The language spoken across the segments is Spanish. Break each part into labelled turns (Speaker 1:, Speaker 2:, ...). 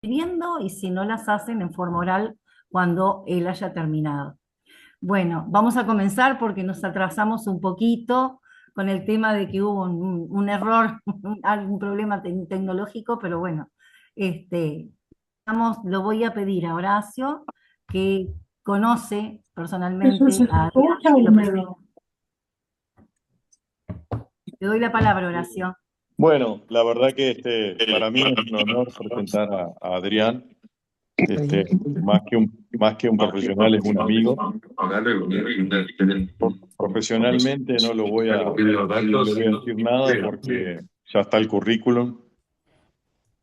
Speaker 1: viendo y si no las hacen en forma oral cuando él haya terminado. Bueno, vamos a comenzar porque nos atrasamos un poquito con el tema de que hubo un error, algún problema tecnológico, pero bueno, este, lo voy a pedir a Horacio, que conoce
Speaker 2: Eso se
Speaker 1: personalmente a Adrián.
Speaker 2: escucha
Speaker 1: Lo
Speaker 2: húmedo.
Speaker 1: Te doy la palabra, Horacio.
Speaker 3: Bueno, la verdad que para mí es un honor presentar a Adrián. Más que un profesional, es un amigo. Profesionalmente no le voy a decir nada porque ya está el currículum,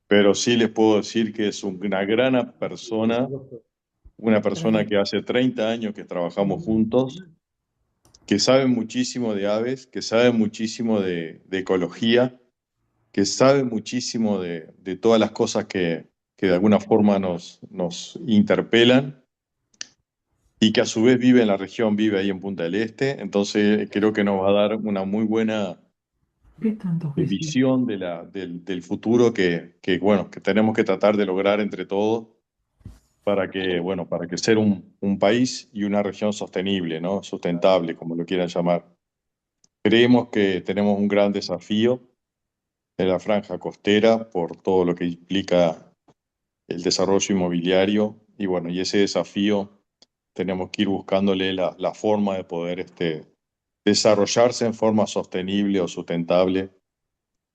Speaker 3: pero sí les puedo decir que es una gran persona, una persona que hace 30 años que trabajamos juntos, que sabe muchísimo de aves, que sabe muchísimo de ecología, que sabe muchísimo de todas las cosas que de alguna forma nos interpelan y que a su vez vive en la región, vive ahí en Punta del Este. Entonces creo que nos va a dar una muy buena
Speaker 2: ¿Qué tantos vecinos?
Speaker 3: visión del futuro bueno, que tenemos que tratar de lograr entre todos para que ser un país y una región sostenible, ¿no? Sustentable, como lo quieran llamar. Creemos que tenemos un gran desafío en la franja costera por todo lo que implica el desarrollo inmobiliario y bueno, y ese desafío tenemos que ir buscándole la forma de poder desarrollarse en forma sostenible o sustentable,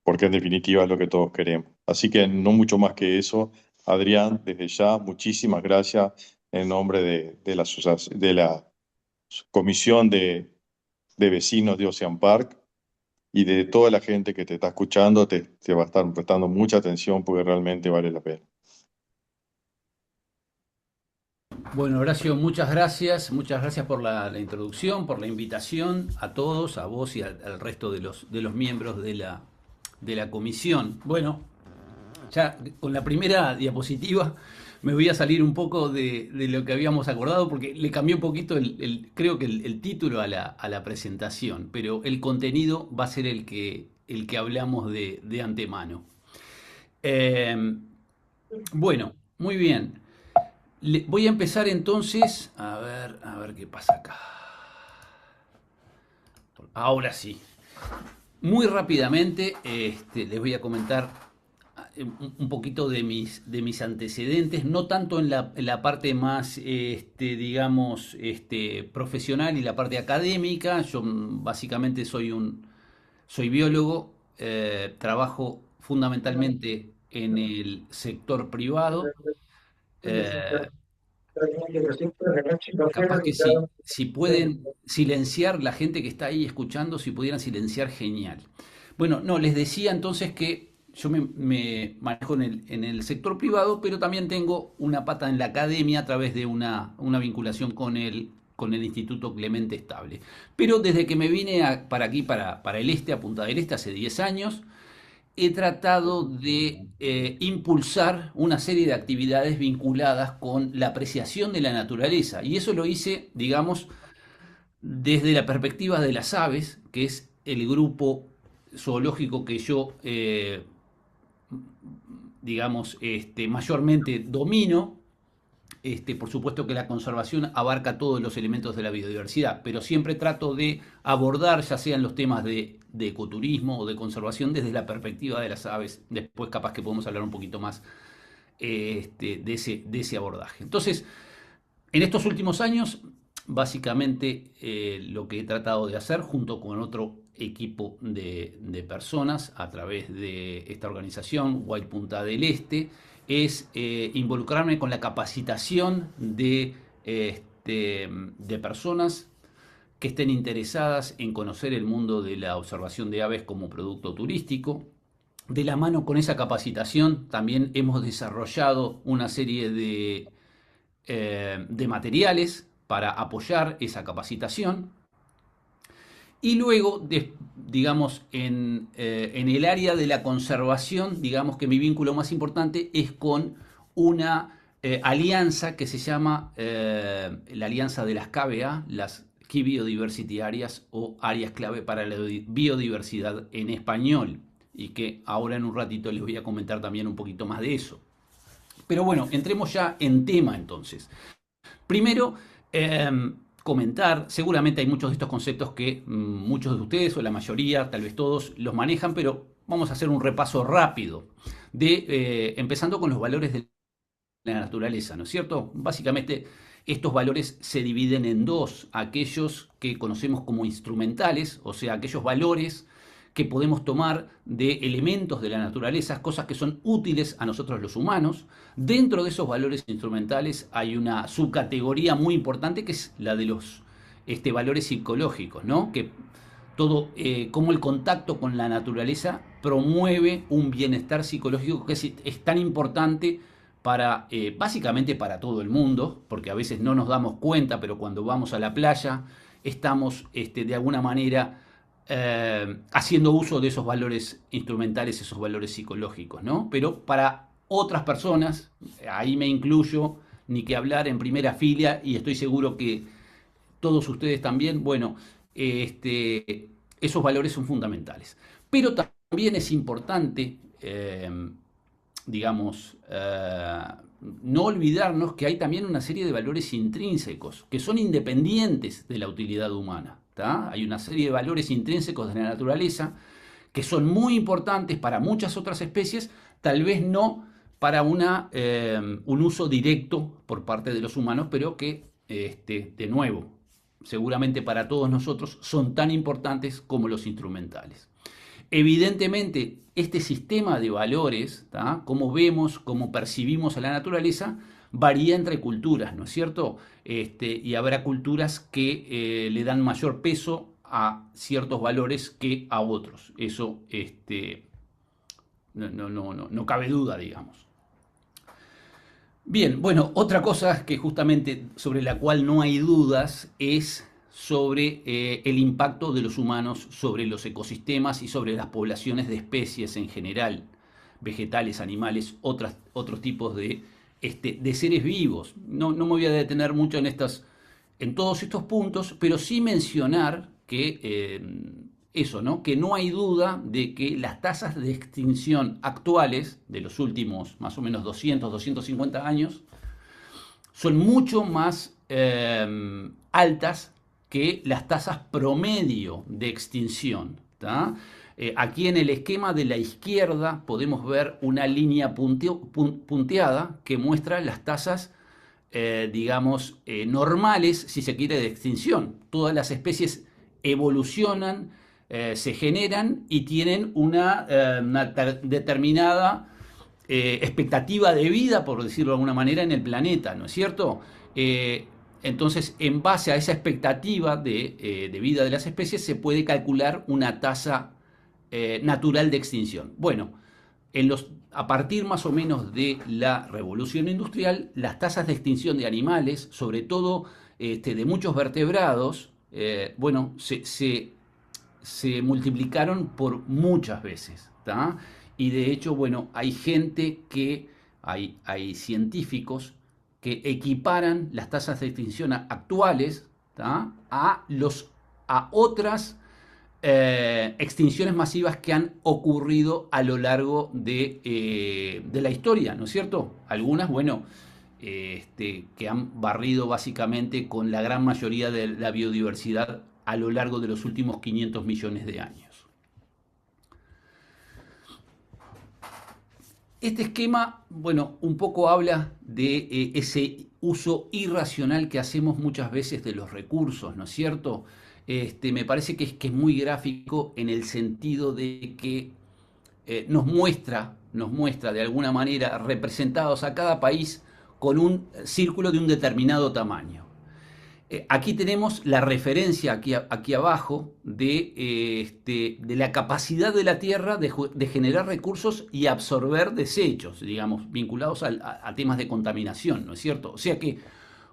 Speaker 3: porque en definitiva es lo que todos queremos. Así que no mucho más que eso, Adrián, desde ya, muchísimas gracias en nombre de la Comisión de Vecinos de Ocean Park y de toda la gente que te está escuchando, te va a estar prestando mucha atención porque realmente vale la pena.
Speaker 4: Bueno, Horacio, muchas gracias por la introducción, por la invitación a todos, a vos y al resto de los miembros de la comisión. Bueno, ya con la primera diapositiva me voy a salir un poco de lo que habíamos acordado porque le cambié un poquito creo que el título a la presentación, pero el contenido va a ser el que hablamos de antemano. Eh, bueno, muy bien. Voy a empezar entonces, a ver qué pasa acá. Ahora sí. Muy rápidamente les voy a comentar un poquito de mis antecedentes, no tanto en la parte más, digamos, profesional y la parte académica. Yo básicamente soy biólogo, trabajo fundamentalmente en el sector privado. Eh, Capaz que si pueden silenciar la gente que está ahí escuchando, si pudieran silenciar, genial. Bueno, no, les decía entonces que yo me manejo en el sector privado, pero también tengo una pata en la academia a través de una vinculación con el Instituto Clemente Estable. Pero desde que me vine para aquí, para el este, a Punta del Este, hace 10 años, he tratado de impulsar una serie de actividades vinculadas con la apreciación de la naturaleza. Y eso lo hice, digamos, desde la perspectiva de las aves, que es el grupo zoológico que yo, digamos, mayormente domino. Por supuesto que la conservación abarca todos los elementos de la biodiversidad, pero siempre trato de abordar, ya sean los temas de ecoturismo o de conservación, desde la perspectiva de las aves. Después capaz que podemos hablar un poquito más de ese abordaje. Entonces, en estos últimos años, básicamente lo que he tratado de hacer junto con otro equipo de personas a través de esta organización, White Punta del Este, es involucrarme con la capacitación de personas que estén interesadas en conocer el mundo de la observación de aves como producto turístico. De la mano con esa capacitación también hemos desarrollado una serie de materiales para apoyar esa capacitación. Y luego, digamos, en el área de la conservación, digamos que mi vínculo más importante es con una alianza que se llama la Alianza de las KBA, las Key Biodiversity Areas o áreas clave para la biodiversidad en español, y que ahora en un ratito les voy a comentar también un poquito más de eso. Pero bueno, entremos ya en tema entonces. Primero, comentar, seguramente hay muchos de estos conceptos que muchos de ustedes o la mayoría, tal vez todos, los manejan, pero vamos a hacer un repaso rápido empezando con los valores de la naturaleza, ¿no es cierto? Básicamente, estos valores se dividen en dos: aquellos que conocemos como instrumentales, o sea, aquellos valores que podemos tomar de elementos de la naturaleza, cosas que son útiles a nosotros los humanos. Dentro de esos valores instrumentales hay una subcategoría muy importante que es la de los valores psicológicos, ¿no? Que cómo el contacto con la naturaleza promueve un bienestar psicológico que es tan importante para, básicamente para todo el mundo, porque a veces no nos damos cuenta, pero cuando vamos a la playa estamos de alguna manera haciendo uso de esos valores instrumentales, esos valores psicológicos, ¿no? Pero para otras personas, ahí me incluyo, ni que hablar, en primera fila, y estoy seguro que todos ustedes también, bueno, esos valores son fundamentales. Pero también es importante, digamos, no olvidarnos que hay también una serie de valores intrínsecos que son independientes de la utilidad humana. Hay una serie de valores intrínsecos de la naturaleza que son muy importantes para muchas otras especies, tal vez no para un uso directo por parte de los humanos, pero que, de nuevo, seguramente para todos nosotros son tan importantes como los instrumentales. Evidentemente, este sistema de valores, cómo vemos, cómo percibimos a la naturaleza, varía entre culturas, ¿no es cierto? Y habrá culturas que le dan mayor peso a ciertos valores que a otros. Eso no cabe duda, digamos. Bien, bueno, otra cosa que justamente sobre la cual no hay dudas es sobre el impacto de los humanos sobre los ecosistemas y sobre las poblaciones de especies en general, vegetales, animales, otros tipos de seres vivos. No me voy a detener mucho en todos estos puntos, pero sí mencionar que eso, ¿no? Que no hay duda de que las tasas de extinción actuales de los últimos más o menos 250 años son mucho más altas que las tasas promedio de extinción. Aquí en el esquema de la izquierda podemos ver una línea punteada que muestra las tasas, digamos, normales, si se quiere, de extinción. Todas las especies evolucionan, se generan y tienen una determinada expectativa de vida, por decirlo de alguna manera, en el planeta, ¿no es cierto? Entonces, en base a esa expectativa de vida de las especies, se puede calcular una tasa natural de extinción. Bueno, a partir más o menos de la revolución industrial, las tasas de extinción de animales, sobre todo de muchos vertebrados, bueno, se multiplicaron por muchas veces. Y de hecho, bueno, hay científicos que equiparan las tasas de extinción actuales a otras extinciones masivas que han ocurrido a lo largo de la historia, ¿no es cierto? Algunas, bueno, que han barrido básicamente con la gran mayoría de la biodiversidad a lo largo de los últimos 500 millones de años. Este esquema, bueno, un poco habla de ese uso irracional que hacemos muchas veces de los recursos, ¿no es cierto? Me parece que es muy gráfico en el sentido de que nos muestra de alguna manera representados a cada país con un círculo de un determinado tamaño. Aquí tenemos la referencia aquí abajo de la capacidad de la Tierra de generar recursos y absorber desechos, digamos, vinculados a temas de contaminación, ¿no es cierto? O sea que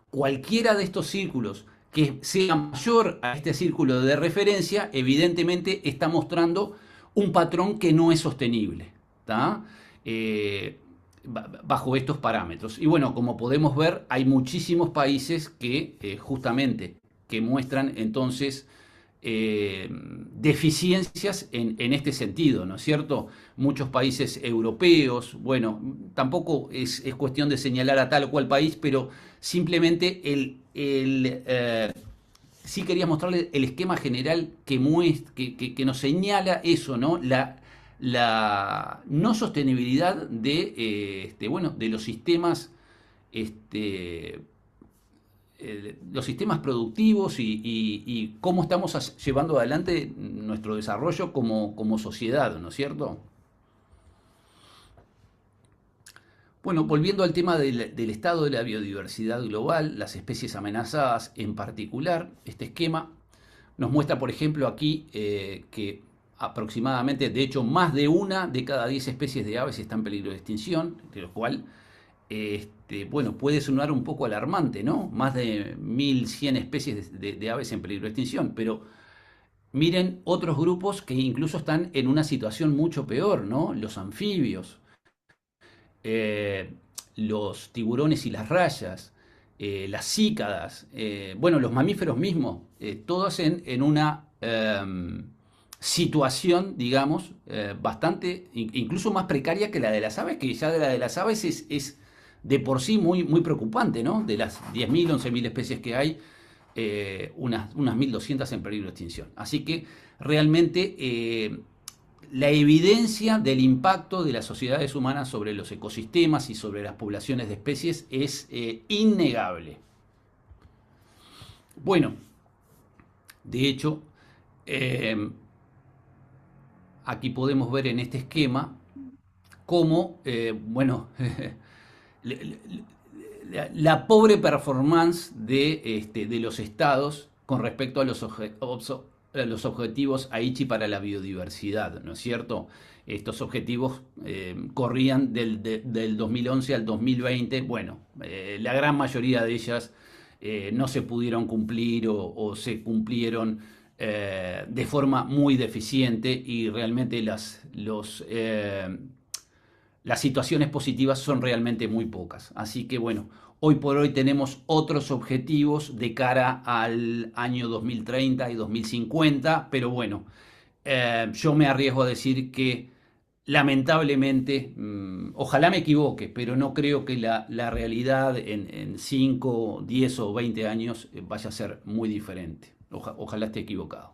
Speaker 4: cualquiera de estos círculos que sea mayor a este círculo de referencia, evidentemente está mostrando un patrón que no es sostenible, bajo estos parámetros. Y bueno, como podemos ver, hay muchísimos países que justamente que muestran entonces deficiencias en este sentido, ¿no es cierto? Muchos países europeos, bueno, tampoco es cuestión de señalar a tal o cual país, pero simplemente sí quería mostrarle el esquema general que nos señala eso, ¿no? La no sostenibilidad bueno, de este, los sistemas productivos y cómo estamos llevando adelante nuestro desarrollo como sociedad, ¿no es cierto? Bueno, volviendo al tema del estado de la biodiversidad global, las especies amenazadas en particular, este esquema nos muestra, por ejemplo, aquí que aproximadamente, de hecho, más de una de cada 10 especies de aves está en peligro de extinción, de lo cual, bueno, puede sonar un poco alarmante, ¿no? Más de 1.100 especies de aves en peligro de extinción, pero miren otros grupos que incluso están en una situación mucho peor, ¿no? Los anfibios, eh, los tiburones y las rayas, las cícadas, bueno, los mamíferos mismos, todos en una situación, digamos, bastante, incluso más precaria que la de las aves, que ya de la de las aves es de por sí muy preocupante, ¿no? De las 10.000, 11.000 especies que hay, unas 1.200 en peligro de extinción. Así que realmente la evidencia del impacto de las sociedades humanas sobre los ecosistemas y sobre las poblaciones de especies es innegable. Bueno, de hecho, aquí podemos ver en este esquema cómo, bueno, la pobre performance de los estados con respecto a los objetivos Aichi para la biodiversidad, ¿no es cierto? Estos objetivos corrían del 2011 al 2020. Bueno, la gran mayoría de ellas no se pudieron cumplir o se cumplieron de forma muy deficiente y realmente las situaciones positivas son realmente muy pocas. Así que bueno, hoy por hoy tenemos otros objetivos de cara al año 2030 y 2050, pero bueno, yo me arriesgo a decir que lamentablemente, ojalá me equivoque, pero no creo que la realidad en 5, 10 o 20 años vaya a ser muy diferente. Ojalá esté equivocado.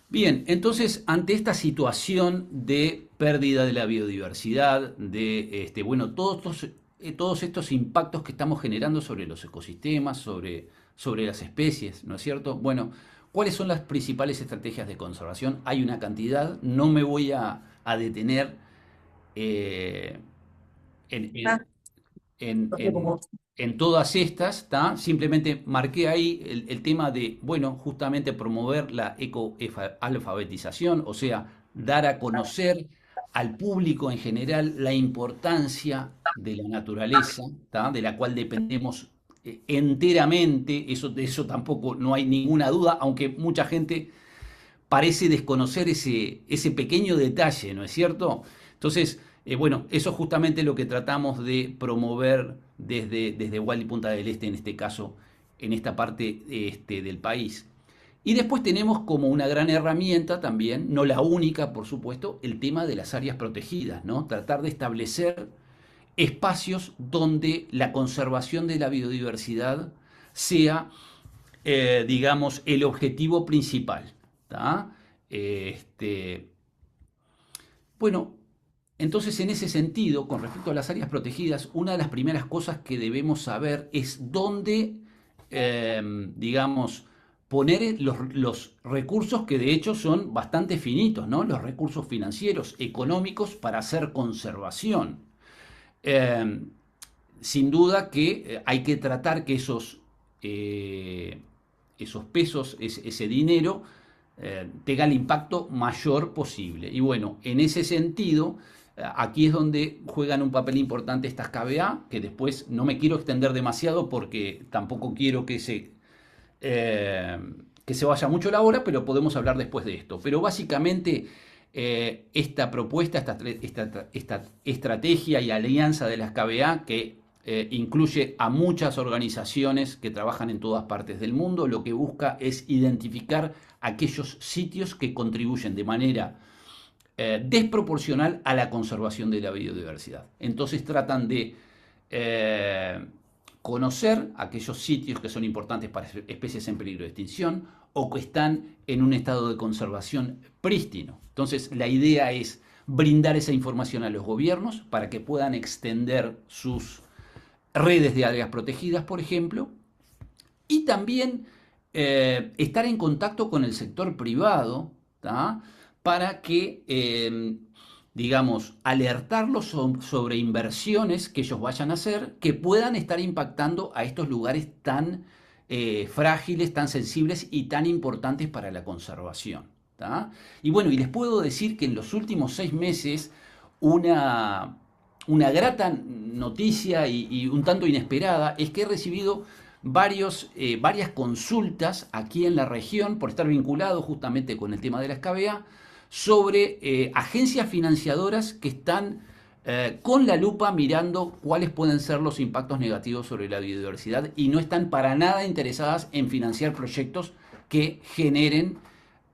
Speaker 4: Bien, entonces, ante esta situación de pérdida de la biodiversidad, bueno, todos estos impactos que estamos generando sobre los ecosistemas, sobre las especies, ¿no es cierto? Bueno, ¿cuáles son las principales estrategias de conservación? Hay una cantidad, no me voy a detener eh, en, en- en todas estas, ¿tá? Simplemente marqué ahí el tema de, bueno, justamente promover la ecoalfabetización, o sea, dar a conocer al público en general la importancia de la naturaleza, ¿tá? De la cual dependemos enteramente, de eso tampoco no hay ninguna duda, aunque mucha gente parece desconocer ese pequeño detalle, ¿no es cierto? Entonces, bueno, eso es justamente lo que tratamos de promover desde Wally Punta del Este, en este caso, en esta parte del país. Y después tenemos como una gran herramienta también, no la única, por supuesto, el tema de las áreas protegidas, ¿no? Tratar de establecer espacios donde la conservación de la biodiversidad sea, digamos, el objetivo principal. ¿Tá? Bueno, entonces en ese sentido, con respecto a las áreas protegidas, una de las primeras cosas que debemos saber es dónde, digamos, poner los recursos que de hecho son bastante finitos, ¿no? Los recursos financieros, económicos para hacer conservación. Eh, Sin duda que hay que tratar que esos pesos, ese dinero, tenga el impacto mayor posible. Y bueno, en ese sentido, aquí es donde juegan un papel importante estas KBA, que después no me quiero extender demasiado porque tampoco quiero que se vaya mucho la hora, pero podemos hablar después de esto. Pero básicamente esta propuesta, esta estrategia y alianza de las KBA, que incluye a muchas organizaciones que trabajan en todas partes del mundo. Lo que busca es identificar aquellos sitios que contribuyen de manera desproporcional a la conservación de la biodiversidad. Entonces tratan de conocer aquellos sitios que son importantes para especies en peligro de extinción o que están en un estado de conservación prístino. Entonces la idea es brindar esa información a los gobiernos para que puedan extender sus redes de áreas protegidas, por ejemplo, y también estar en contacto con el sector privado, ¿tá? Para que, digamos, alertarlos sobre inversiones que ellos vayan a hacer que puedan estar impactando a estos lugares tan frágiles, tan sensibles y tan importantes para la conservación, ¿tá? Y bueno, y les puedo decir que en los últimos 6 meses una grata noticia y un tanto inesperada es que he recibido varias consultas aquí en la región por estar vinculado justamente con el tema de la SCABEA sobre agencias financiadoras que están con la lupa mirando cuáles pueden ser los impactos negativos sobre la biodiversidad y no están para nada interesadas en financiar proyectos que generen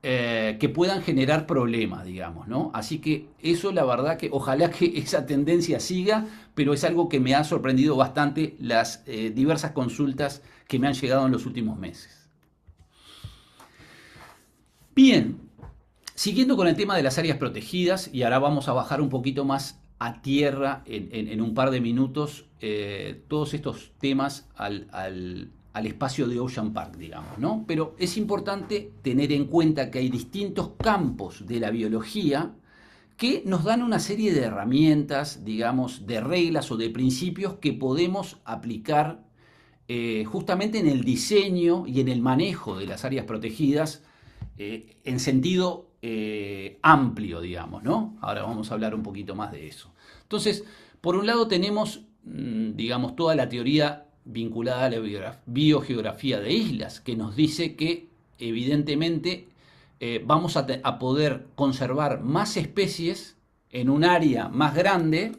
Speaker 4: que puedan generar problemas, digamos, ¿no? Así que eso, la verdad que ojalá que esa tendencia siga, pero es algo que me ha sorprendido bastante las diversas consultas que me han llegado en los últimos meses. Bien, siguiendo con el tema de las áreas protegidas, y ahora vamos a bajar un poquito más a tierra en un par de minutos, todos estos temas al espacio de Ocean Park, digamos, ¿no? Pero es importante tener en cuenta que hay distintos campos de la biología que nos dan una serie de herramientas, digamos, de reglas o de principios que podemos aplicar justamente en el diseño y en el manejo de las áreas protegidas en sentido amplio, digamos, ¿no? Ahora vamos a hablar un poquito más de eso. Entonces, por un lado tenemos, digamos, toda la teoría vinculada a la biogeografía de islas, que nos dice que evidentemente vamos a poder conservar más especies en un área más grande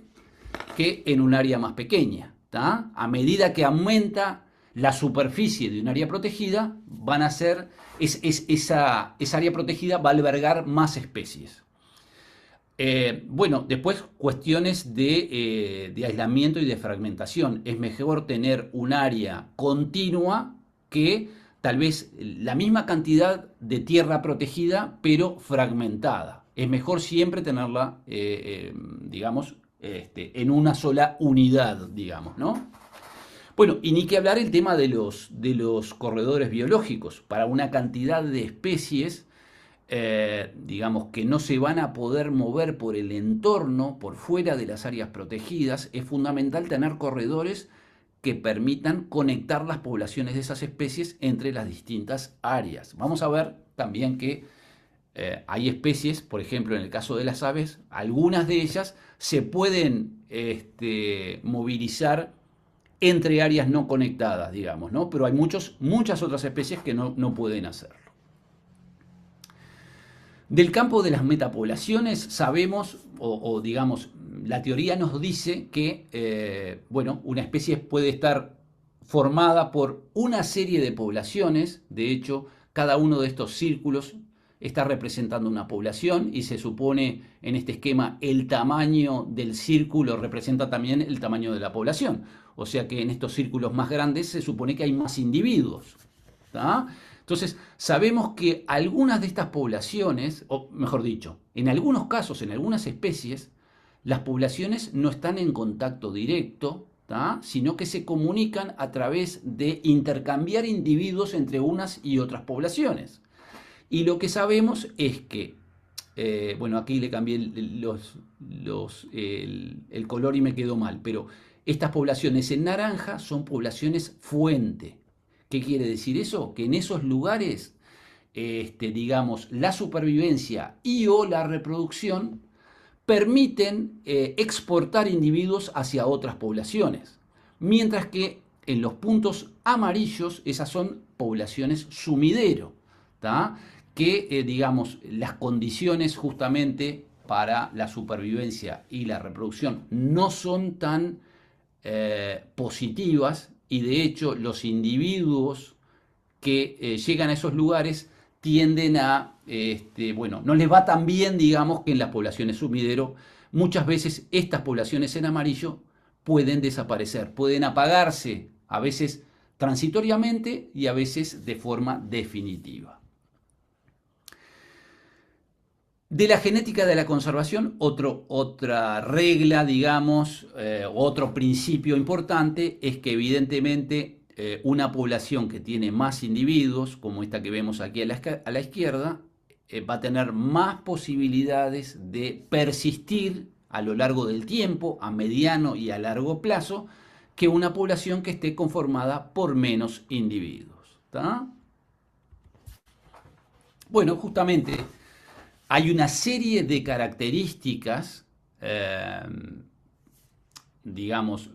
Speaker 4: que en un área más pequeña, ¿tá? A medida que aumenta la superficie de un área protegida, van a ser, esa área protegida va a albergar más especies. Bueno, después cuestiones de aislamiento y de fragmentación. Es mejor tener un área continua que tal vez la misma cantidad de tierra protegida, pero fragmentada. Es mejor siempre tenerla, digamos, en una sola unidad, digamos, ¿no? Bueno, y ni que hablar el tema de los corredores biológicos. Para una cantidad de especies digamos, que no se van a poder mover por el entorno, por fuera de las áreas protegidas, es fundamental tener corredores que permitan conectar las poblaciones de esas especies entre las distintas áreas. Vamos a ver también que hay especies, por ejemplo, en el caso de las aves, algunas de ellas se pueden movilizar entre áreas no conectadas, digamos, ¿no? Pero hay muchas otras especies que no pueden hacerlo. Del campo de las metapoblaciones sabemos, o digamos, la teoría nos dice que, bueno, una especie puede estar formada por una serie de poblaciones. De hecho, cada uno de estos círculos está representando una población y se supone en este esquema el tamaño del círculo representa también el tamaño de la población. O sea que en estos círculos más grandes se supone que hay más individuos, ¿tá? Entonces, sabemos que algunas de estas poblaciones, o mejor dicho, en algunos casos, en algunas especies, las poblaciones no están en contacto directo, ¿tá? Sino que se comunican a través de intercambiar individuos entre unas y otras poblaciones. Y lo que sabemos es que, bueno, aquí le cambié el color y me quedó mal, pero estas poblaciones en naranja son poblaciones fuente. ¿Qué quiere decir eso? Que en esos lugares, digamos, la supervivencia y o la reproducción permiten exportar individuos hacia otras poblaciones. Mientras que en los puntos amarillos, esas son poblaciones sumidero, ¿tá? Que, digamos, las condiciones justamente para la supervivencia y la reproducción no son tan positivas, y de hecho los individuos que llegan a esos lugares tienden a, bueno, no les va tan bien, digamos, que en las poblaciones sumidero. Muchas veces estas poblaciones en amarillo pueden desaparecer, pueden apagarse, a veces transitoriamente y a veces de forma definitiva. De la genética de la conservación, otra regla, digamos, otro principio importante es que evidentemente una población que tiene más individuos, como esta que vemos aquí a la izquierda, va a tener más posibilidades de persistir a lo largo del tiempo, a mediano y a largo plazo, que una población que esté conformada por menos individuos. ¿Tá? Bueno, justamente hay una serie de características, digamos,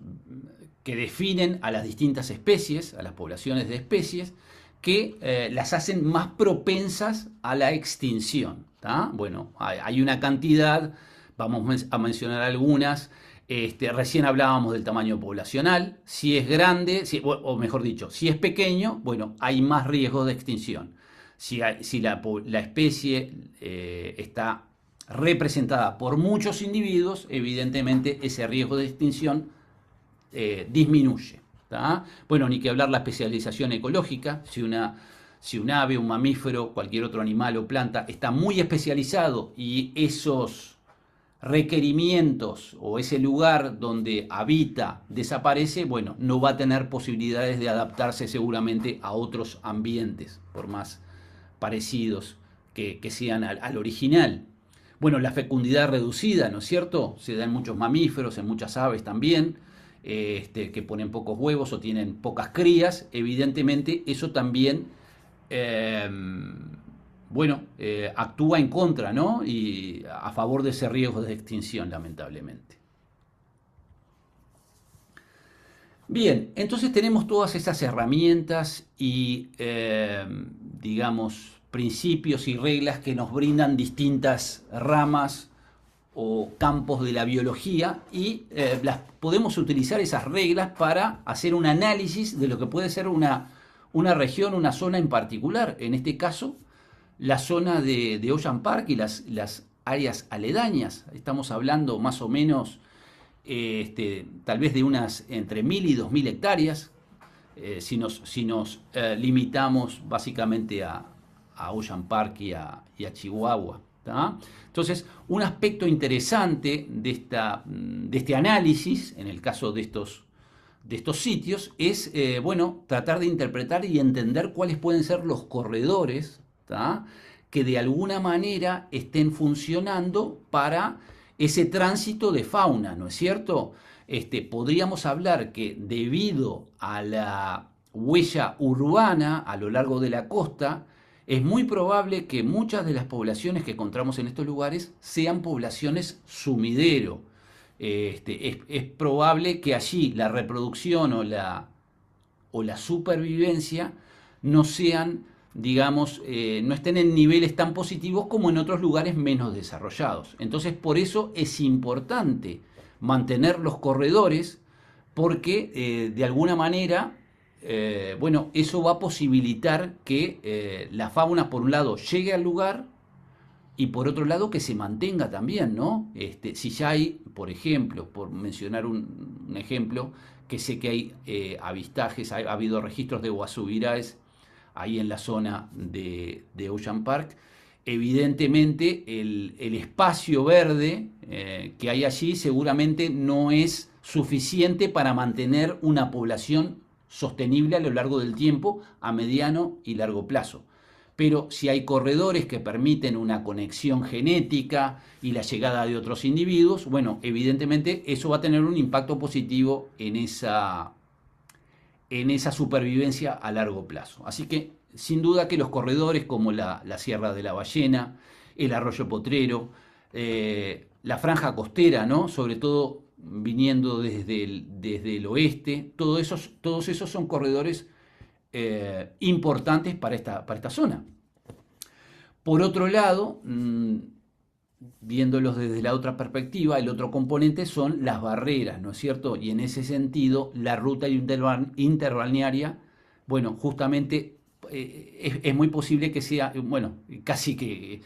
Speaker 4: que definen a las distintas especies, a las poblaciones de especies, que las hacen más propensas a la extinción. ¿Tá? Bueno, hay una cantidad, vamos a mencionar algunas. Recién hablábamos del tamaño poblacional. Si es grande, o mejor dicho, si es pequeño, bueno, hay más riesgo de extinción. Si la especie está representada por muchos individuos, evidentemente ese riesgo de extinción disminuye. ¿Tá? Bueno, ni que hablar la especialización ecológica. Si un ave, un mamífero, cualquier otro animal o planta está muy especializado y esos requerimientos o ese lugar donde habita desaparece, bueno, no va a tener posibilidades de adaptarse seguramente a otros ambientes, por más parecidos que sean al original. Bueno, la fecundidad reducida, ¿no es cierto? Se da en muchos mamíferos, en muchas aves también, que ponen pocos huevos o tienen pocas crías. Evidentemente eso también, bueno, actúa en contra, ¿no? Y a favor de ese riesgo de extinción, lamentablemente. Bien, entonces tenemos todas esas herramientas y, digamos, principios y reglas que nos brindan distintas ramas o campos de la biología, y las podemos utilizar esas reglas para hacer un análisis de lo que puede ser una región, una zona en particular. En este caso, la zona de Ocean Park y las áreas aledañas. Estamos hablando más o menos tal vez de unas entre 1000 y 2000 hectáreas, si nos limitamos básicamente a Ocean Park y a Chihuahua. ¿Tá? Entonces, un aspecto interesante de este análisis, en el caso de estos sitios, es bueno, tratar de interpretar y entender cuáles pueden ser los corredores, ¿tá? Que de alguna manera estén funcionando para ese tránsito de fauna, ¿no es cierto? Podríamos hablar que debido a la huella urbana a lo largo de la costa, es muy probable que muchas de las poblaciones que encontramos en estos lugares sean poblaciones sumidero. Es probable que allí la reproducción o la supervivencia no sean, digamos, no estén en niveles tan positivos como en otros lugares menos desarrollados. Entonces, por eso es importante mantener los corredores, porque de alguna manera, bueno, eso va a posibilitar que la fauna, por un lado, llegue al lugar y por otro lado que se mantenga también, ¿no? Si ya hay, por ejemplo, por mencionar un ejemplo, que sé que hay avistajes, ha habido registros de guasubiraes ahí en la zona de Ocean Park. Evidentemente el espacio verde que hay allí seguramente no es suficiente para mantener una población sostenible a lo largo del tiempo, a mediano y largo plazo. Pero si hay corredores que permiten una conexión genética y la llegada de otros individuos, bueno, evidentemente eso va a tener un impacto positivo en esa supervivencia a largo plazo. Así que, sin duda que los corredores como la Sierra de la Ballena, el Arroyo Potrero, la franja costera, ¿no? Sobre todo viniendo desde el oeste, todos esos son corredores importantes para esta zona. Por otro lado, viéndolos desde la otra perspectiva, el otro componente son las barreras, ¿no es cierto? Y en ese sentido, la ruta interbalnearia, bueno, justamente es muy posible que sea, bueno, casi que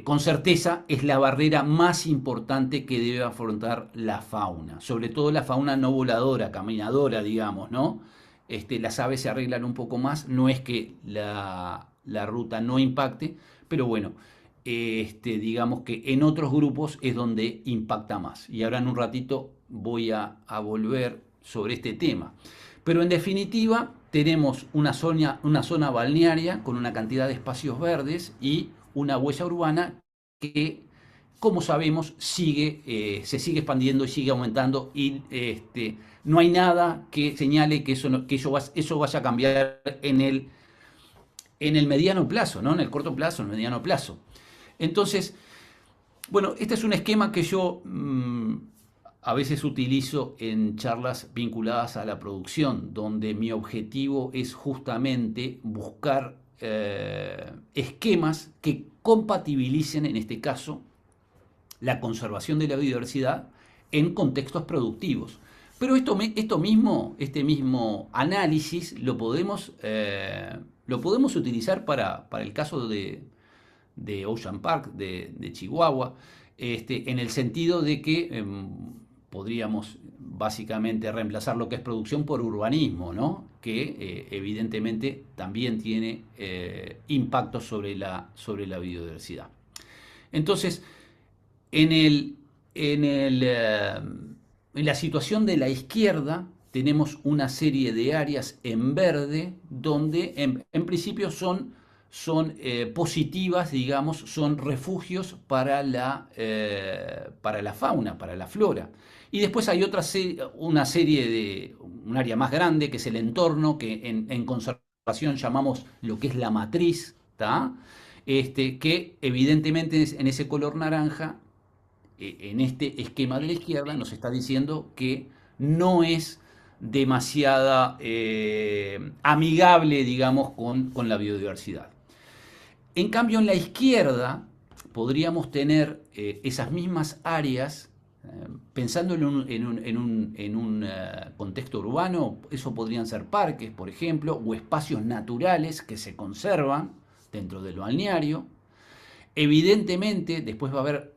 Speaker 4: con certeza es la barrera más importante que debe afrontar la fauna, sobre todo la fauna no voladora, caminadora, digamos, ¿no? Las aves se arreglan un poco más, no es que la ruta no impacte, pero bueno, digamos que en otros grupos es donde impacta más. Y ahora en un ratito voy a volver sobre este tema. Pero en definitiva tenemos una zona balnearia con una cantidad de espacios verdes y una huella urbana que, como sabemos, se sigue expandiendo y sigue aumentando y no hay nada que señale que eso vaya a cambiar en el mediano plazo, ¿no? En el corto plazo, en el mediano plazo. Entonces, bueno, este es un esquema que yo a veces utilizo en charlas vinculadas a la producción, donde mi objetivo es justamente buscar esquemas que compatibilicen, en este caso, la conservación de la biodiversidad en contextos productivos. Pero este mismo análisis lo podemos utilizar para el caso de Ocean Park, de Chihuahua, en el sentido de que podríamos básicamente reemplazar lo que es producción por urbanismo, ¿no? Que evidentemente también tiene impactos sobre la biodiversidad. Entonces, en la situación de la izquierda tenemos una serie de áreas en verde donde en principio son positivas, digamos, son refugios para la fauna, para la flora. Y después hay un área más grande que es el entorno, que en conservación llamamos lo que es la matriz, ¿tá? Que evidentemente en ese color naranja, en este esquema de la izquierda, nos está diciendo que no es demasiada amigable, digamos, con la biodiversidad. En cambio, en la izquierda podríamos tener esas mismas áreas, pensando en un contexto urbano, eso podrían ser parques, por ejemplo, o espacios naturales que se conservan dentro del balneario. Evidentemente, después va a haber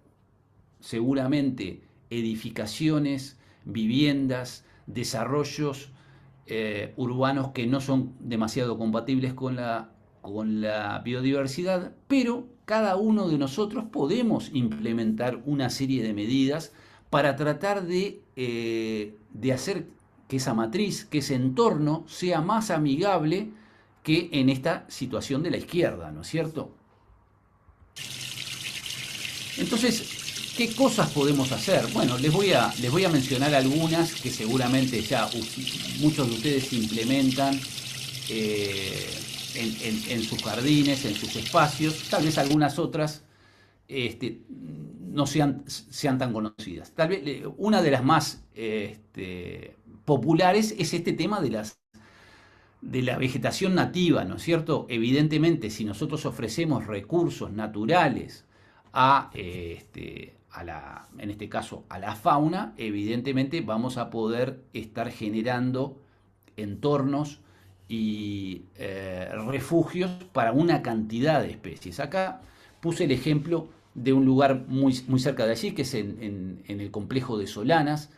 Speaker 4: seguramente edificaciones, viviendas, desarrollos urbanos que no son demasiado compatibles con la biodiversidad, pero cada uno de nosotros podemos implementar una serie de medidas para tratar de hacer que esa matriz, que ese entorno sea más amigable que en esta situación de la izquierda, ¿no es cierto? Entonces, ¿qué cosas podemos hacer? Bueno, les voy a mencionar algunas que seguramente ya muchos de ustedes implementan en sus jardines, en sus espacios. Tal vez algunas otras no sean tan conocidas. Tal vez una de las más populares es este tema de la vegetación nativa, ¿no es cierto? Evidentemente, si nosotros ofrecemos recursos naturales en este caso a la fauna, evidentemente vamos a poder estar generando entornos y refugios para una cantidad de especies. Acá puse el ejemplo de un lugar muy cerca de allí, que es en el complejo de Solanas,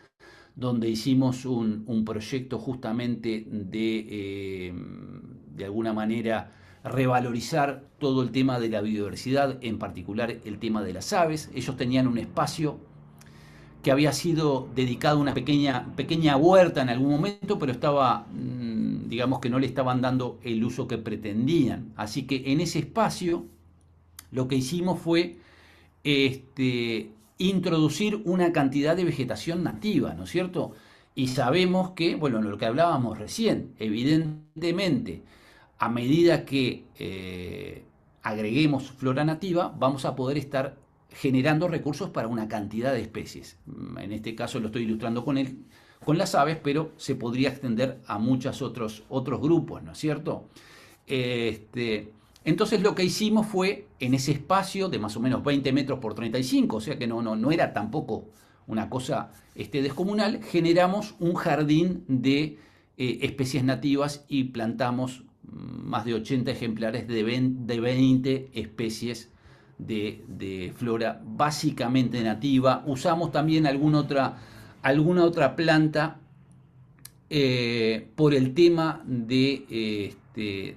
Speaker 4: donde hicimos un proyecto justamente de alguna manera revalorizar todo el tema de la biodiversidad, en particular el tema de las aves. Ellos tenían un espacio que había sido dedicado a una pequeña huerta en algún momento, pero estaba, digamos que no le estaban dando el uso que pretendían. Así que en ese espacio lo que hicimos fue introducir una cantidad de vegetación nativa, ¿no es cierto? Y sabemos que, bueno, lo que hablábamos recién, evidentemente, a medida que agreguemos flora nativa, vamos a poder estar generando recursos para una cantidad de especies. En este caso lo estoy ilustrando con las aves, pero se podría extender a muchos otros grupos, ¿no es cierto? Entonces lo que hicimos fue, en ese espacio de más o menos 20 metros por 35, o sea que no era tampoco una cosa descomunal, generamos un jardín de especies nativas y plantamos más de 80 ejemplares de 20 especies de flora básicamente nativa. Usamos también alguna otra planta por el tema de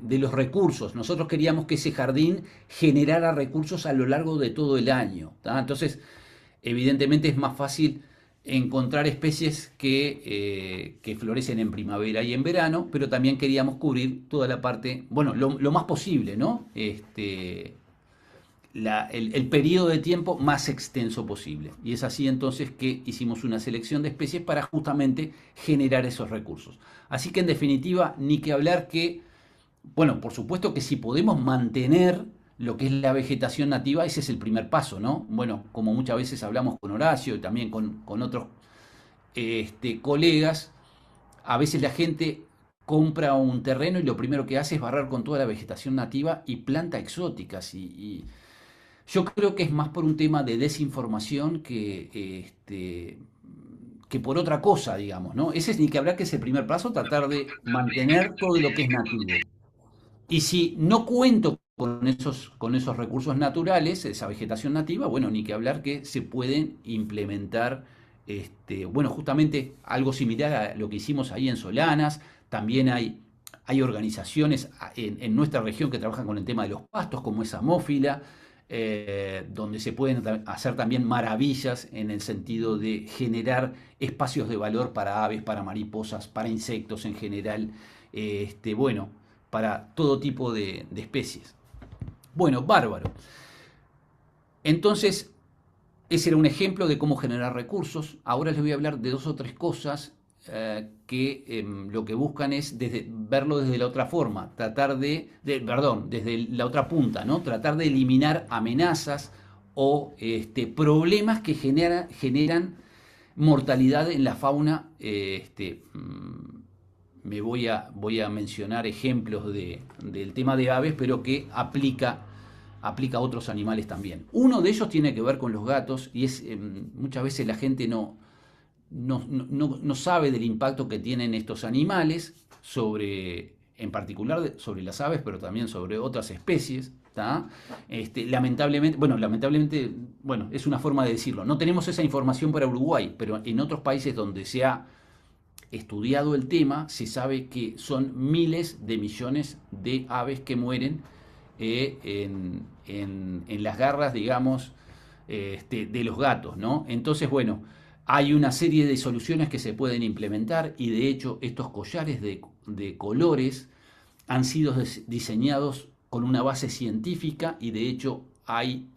Speaker 4: los recursos. Nosotros queríamos que ese jardín generara recursos a lo largo de todo el año, ¿tá? Entonces, evidentemente es más fácil encontrar especies que florecen en primavera y en verano, pero también queríamos cubrir toda la parte, bueno, lo más posible, ¿no? El periodo de tiempo más extenso posible. Y es así entonces que hicimos una selección de especies para justamente generar esos recursos. Así que en definitiva, ni que hablar que, bueno, por supuesto que si podemos mantener lo que es la vegetación nativa, ese es el primer paso, ¿no? Bueno, como muchas veces hablamos con Horacio y también con otros colegas, a veces la gente compra un terreno y lo primero que hace es barrar con toda la vegetación nativa y planta exóticas y yo creo que es más por un tema de desinformación que por otra cosa, digamos, ¿no? Ese es ni que hablar que es el primer paso, tratar de mantener todo lo que es nativo. Y si no cuento con esos recursos naturales, esa vegetación nativa, bueno, ni que hablar que se pueden implementar, bueno, justamente algo similar a lo que hicimos ahí en Solanas. También hay organizaciones en nuestra región que trabajan con el tema de los pastos, como es Amófila, donde se pueden hacer también maravillas en el sentido de generar espacios de valor para aves, para mariposas, para insectos en general, bueno, para todo tipo de especies. Bueno, bárbaro. Entonces, ese era un ejemplo de cómo generar recursos. Ahora les voy a hablar de 2 o 3 cosas que lo que buscan es verlo desde la otra forma, perdón, desde la otra punta, ¿no? Tratar de eliminar amenazas o problemas que generan mortalidad en la fauna. Me voy a mencionar ejemplos del tema de aves, pero que aplica a otros animales también. Uno de ellos tiene que ver con los gatos y es muchas veces la gente no sabe del impacto que tienen estos animales en particular sobre las aves, pero también sobre otras especies. Lamentablemente, bueno, es una forma de decirlo. No tenemos esa información para Uruguay, pero en otros países donde se ha estudiado el tema, se sabe que son miles de millones de aves que mueren en las garras, digamos, de los gatos, ¿no? Entonces, bueno, hay una serie de soluciones que se pueden implementar y de hecho estos collares de colores han sido diseñados con una base científica y de hecho hay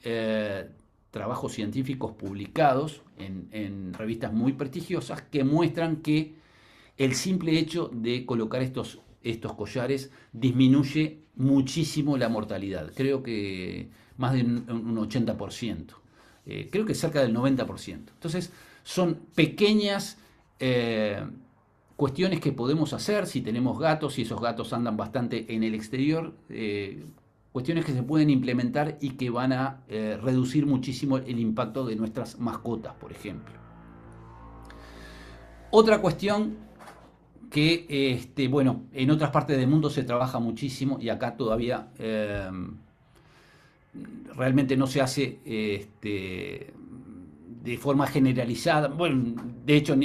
Speaker 4: trabajos científicos publicados en revistas muy prestigiosas que muestran que el simple hecho de colocar estos collares disminuye muchísimo la mortalidad. Creo que más de un 80%. Creo que cerca del 90%. Entonces, son pequeñas cuestiones que podemos hacer si tenemos gatos, si esos gatos andan bastante en el exterior, cuestiones que se pueden implementar y que van a reducir muchísimo el impacto de nuestras mascotas, por ejemplo. Otra cuestión que, bueno, en otras partes del mundo se trabaja muchísimo y acá todavía realmente no se hace de forma generalizada. Bueno, de hecho,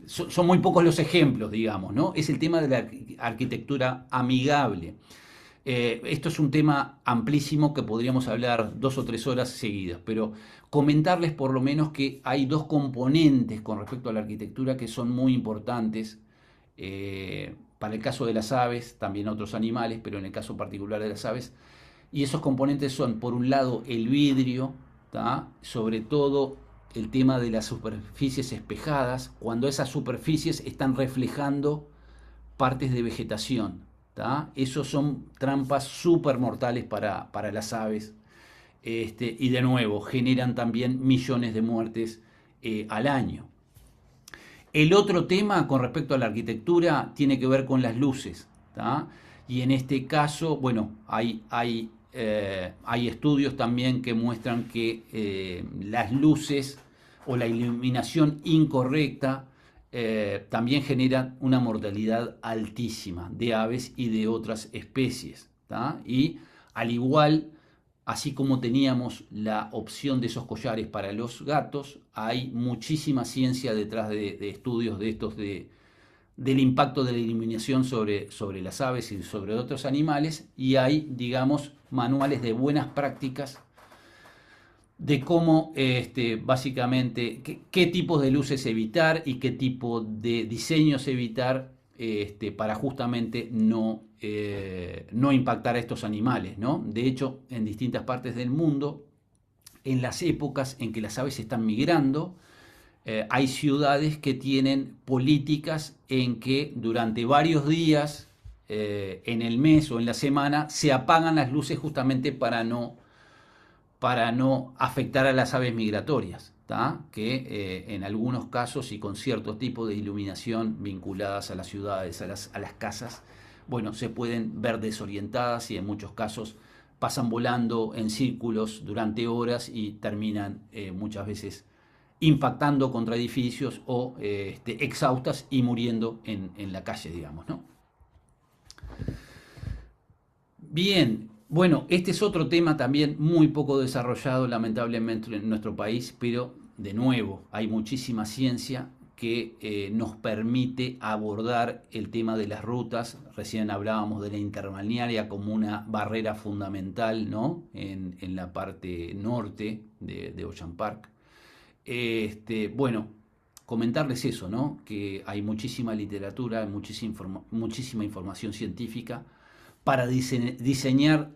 Speaker 4: son muy pocos los ejemplos, digamos, ¿no? Es el tema de la arquitectura amigable. Esto es un tema amplísimo que podríamos hablar 2 o 3 horas seguidas, pero comentarles por lo menos que hay 2 componentes con respecto a la arquitectura que son muy importantes para el caso de las aves, también otros animales, pero en el caso particular de las aves. Y esos componentes son, por un lado, el vidrio, ¿tá? Sobre todo el tema de las superficies espejadas, cuando esas superficies están reflejando partes de vegetación, ¿tá? Esos son trampas súper mortales para las aves, y de nuevo generan también millones de muertes al año. El otro tema con respecto a la arquitectura tiene que ver con las luces, ¿tá? Y en este caso, bueno, hay hay estudios también que muestran que las luces o la iluminación incorrecta también generan una mortalidad altísima de aves y de otras especies, ¿tá? Y al igual, así como teníamos la opción de esos collares para los gatos, hay muchísima ciencia detrás de estudios de estos del impacto de la iluminación sobre las aves y sobre otros animales, y hay, digamos, manuales de buenas prácticas de cómo, básicamente, qué tipos de luces evitar y qué tipo de diseños evitar para justamente no impactar a estos animales, ¿no? De hecho, en distintas partes del mundo, en las épocas en que las aves están migrando, hay ciudades que tienen políticas en que durante varios días en el mes o en la semana se apagan las luces justamente para no afectar a las aves migratorias, ¿tá? Que en algunos casos y con cierto tipo de iluminación vinculadas a las ciudades, a las casas, bueno, se pueden ver desorientadas y en muchos casos pasan volando en círculos durante horas y terminan muchas veces impactando contra edificios o exhaustas y muriendo en la calle, digamos, ¿no? Bien, bueno, este es otro tema también muy poco desarrollado, lamentablemente, en nuestro país, pero de nuevo, hay muchísima ciencia que nos permite abordar el tema de las rutas. Recién hablábamos de la interbalnearia como una barrera fundamental, ¿no? En la parte norte de Ocean Park. Bueno, comentarles eso, ¿no? Que hay muchísima literatura, muchísima información científica para diseñar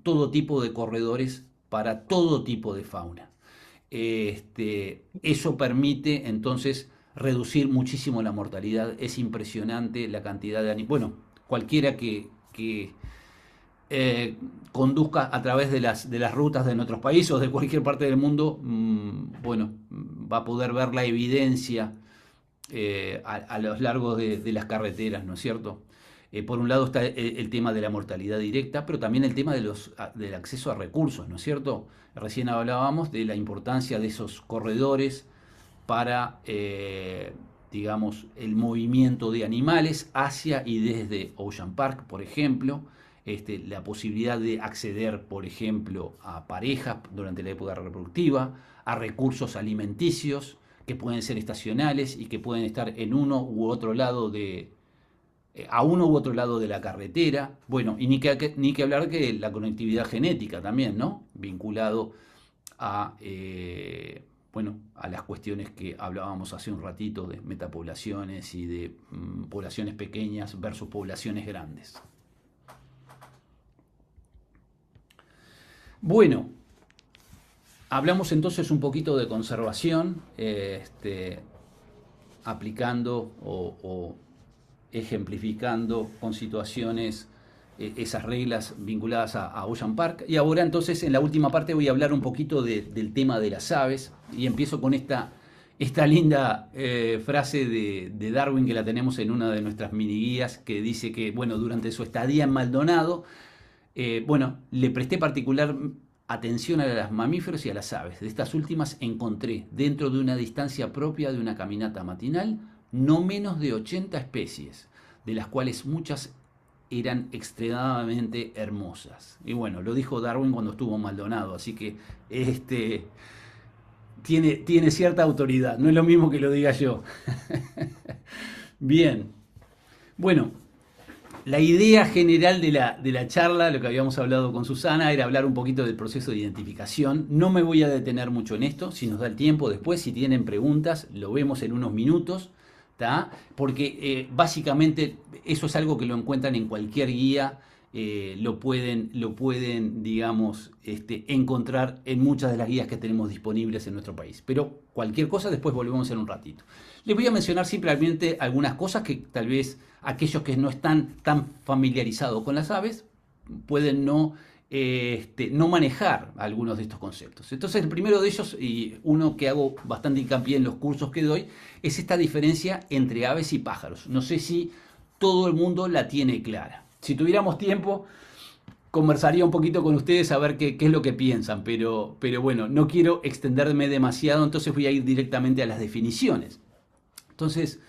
Speaker 4: todo tipo de corredores para todo tipo de fauna. Eso permite entonces reducir muchísimo la mortalidad. Es impresionante la cantidad de animales. Bueno, cualquiera que conduzca a través de las rutas de nuestros países o de cualquier parte del mundo, bueno, va a poder ver la evidencia a lo largo de las carreteras, ¿no es cierto? Por un lado está el tema de la mortalidad directa, pero también el tema del acceso a recursos, ¿no es cierto? Recién hablábamos de la importancia de esos corredores para, digamos, el movimiento de animales hacia y desde Ocean Park, por ejemplo. La posibilidad de acceder, por ejemplo, a parejas durante la época reproductiva, a recursos alimenticios que pueden ser estacionales y que pueden estar en uno u otro lado a uno u otro lado de la carretera. Bueno, y ni que hablar que la conectividad genética también, ¿no? Vinculado a, bueno, a las cuestiones que hablábamos hace un ratito de metapoblaciones y de poblaciones pequeñas versus poblaciones grandes. Bueno, hablamos entonces un poquito de conservación, aplicando o ejemplificando con situaciones esas reglas vinculadas a Ocean Park. Y ahora entonces en la última parte voy a hablar un poquito del tema de las aves y empiezo con esta linda frase de Darwin, que la tenemos en una de nuestras mini guías, que dice que, bueno, durante su estadía en Maldonado, bueno, le presté particular atención a los mamíferos y a las aves. De estas últimas encontré, dentro de una distancia propia de una caminata matinal, no menos de 80 especies, de las cuales muchas eran extremadamente hermosas. Y bueno, lo dijo Darwin cuando estuvo en Maldonado, así que tiene cierta autoridad, no es lo mismo que lo diga yo. Bien, bueno, la idea general de la charla, lo que habíamos hablado con Susana, era hablar un poquito del proceso de identificación. No me voy a detener mucho en esto, si nos da el tiempo después, si tienen preguntas, lo vemos en unos minutos, ¿tá? Porque básicamente eso es algo que lo encuentran en cualquier guía, lo pueden, digamos, encontrar en muchas de las guías que tenemos disponibles en nuestro país. Pero cualquier cosa después volvemos en un ratito. Les voy a mencionar simplemente algunas cosas que tal vez aquellos que no están tan familiarizados con las aves pueden no manejar algunos de estos conceptos. Entonces, el primero de ellos, y uno que hago bastante hincapié en los cursos que doy, es esta diferencia entre aves y pájaros. No sé si todo el mundo la tiene clara. Si tuviéramos tiempo, conversaría un poquito con ustedes a ver qué es lo que piensan, pero bueno, no quiero extenderme demasiado, entonces voy a ir directamente a las definiciones. Entonces,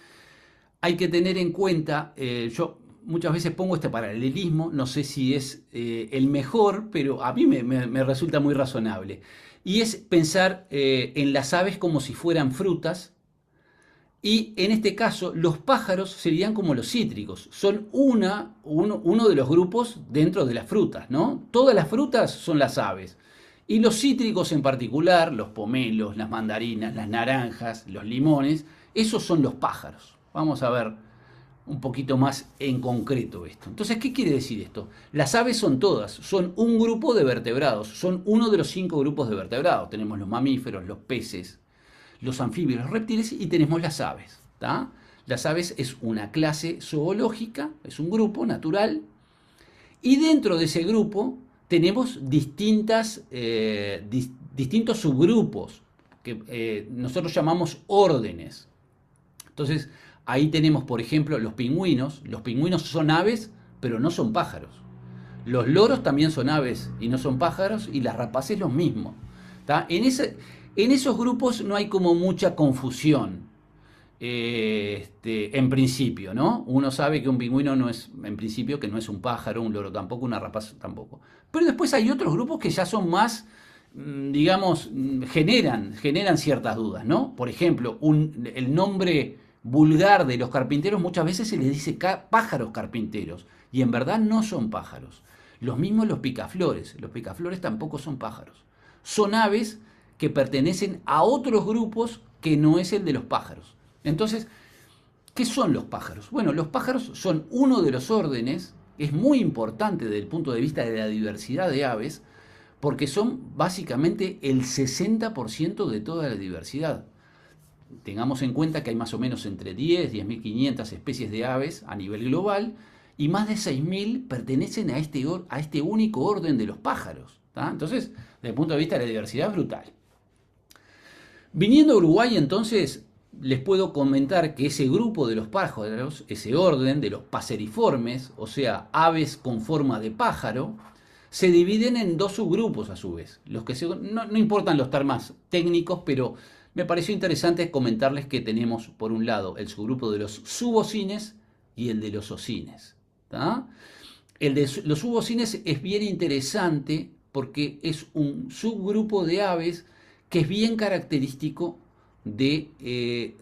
Speaker 4: hay que tener en cuenta, yo muchas veces pongo este paralelismo, no sé si es el mejor, pero a mí me resulta muy razonable. Y es pensar en las aves como si fueran frutas, y en este caso los pájaros serían como los cítricos, son uno de los grupos dentro de las frutas, ¿no? Todas las frutas son las aves. Y los cítricos en particular, los pomelos, las mandarinas, las naranjas, los limones, esos son los pájaros. Vamos a ver un poquito más en concreto esto. Entonces, ¿qué quiere decir esto? Las aves son todas, son un grupo de vertebrados, son uno de los 5 grupos de vertebrados. Tenemos los mamíferos, los peces, los anfibios, los reptiles y tenemos las aves. ¿Tá? Las aves es una clase zoológica, es un grupo natural, y dentro de ese grupo tenemos distintos subgrupos que nosotros llamamos órdenes. Entonces, ahí tenemos, por ejemplo, los pingüinos. Los pingüinos son aves, pero no son pájaros. Los loros también son aves y no son pájaros, y las rapaces lo mismo. ¿Tá? En esos grupos no hay como mucha confusión, en principio, ¿no? Uno sabe que un pingüino no es, en principio, que no es un pájaro, un loro tampoco, una rapaz tampoco. Pero después hay otros grupos que ya son más, digamos, generan ciertas dudas, ¿no? Por ejemplo, el nombre vulgar de los carpinteros muchas veces se les dice pájaros carpinteros, y en verdad no son pájaros. Los mismos los picaflores tampoco son pájaros. Son aves que pertenecen a otros grupos que no es el de los pájaros. Entonces, ¿qué son los pájaros? Bueno, los pájaros son uno de los órdenes, es muy importante desde el punto de vista de la diversidad de aves, porque son básicamente el 60% de toda la diversidad. Tengamos en cuenta que hay más o menos entre 10.500 especies de aves a nivel global, y más de 6.000 pertenecen a este único orden de los pájaros. ¿Tá? Entonces, desde el punto de vista de la diversidad, es brutal. Viniendo a Uruguay, entonces, les puedo comentar que ese grupo de los pájaros, ese orden de los paseriformes, o sea, aves con forma de pájaro, se dividen en 2 subgrupos a su vez. No importan los términos técnicos, pero me pareció interesante comentarles que tenemos, por un lado, el subgrupo de los subocines y el de los ocines. ¿Tá? El de los subocines es bien interesante porque es un subgrupo de aves que es bien característico de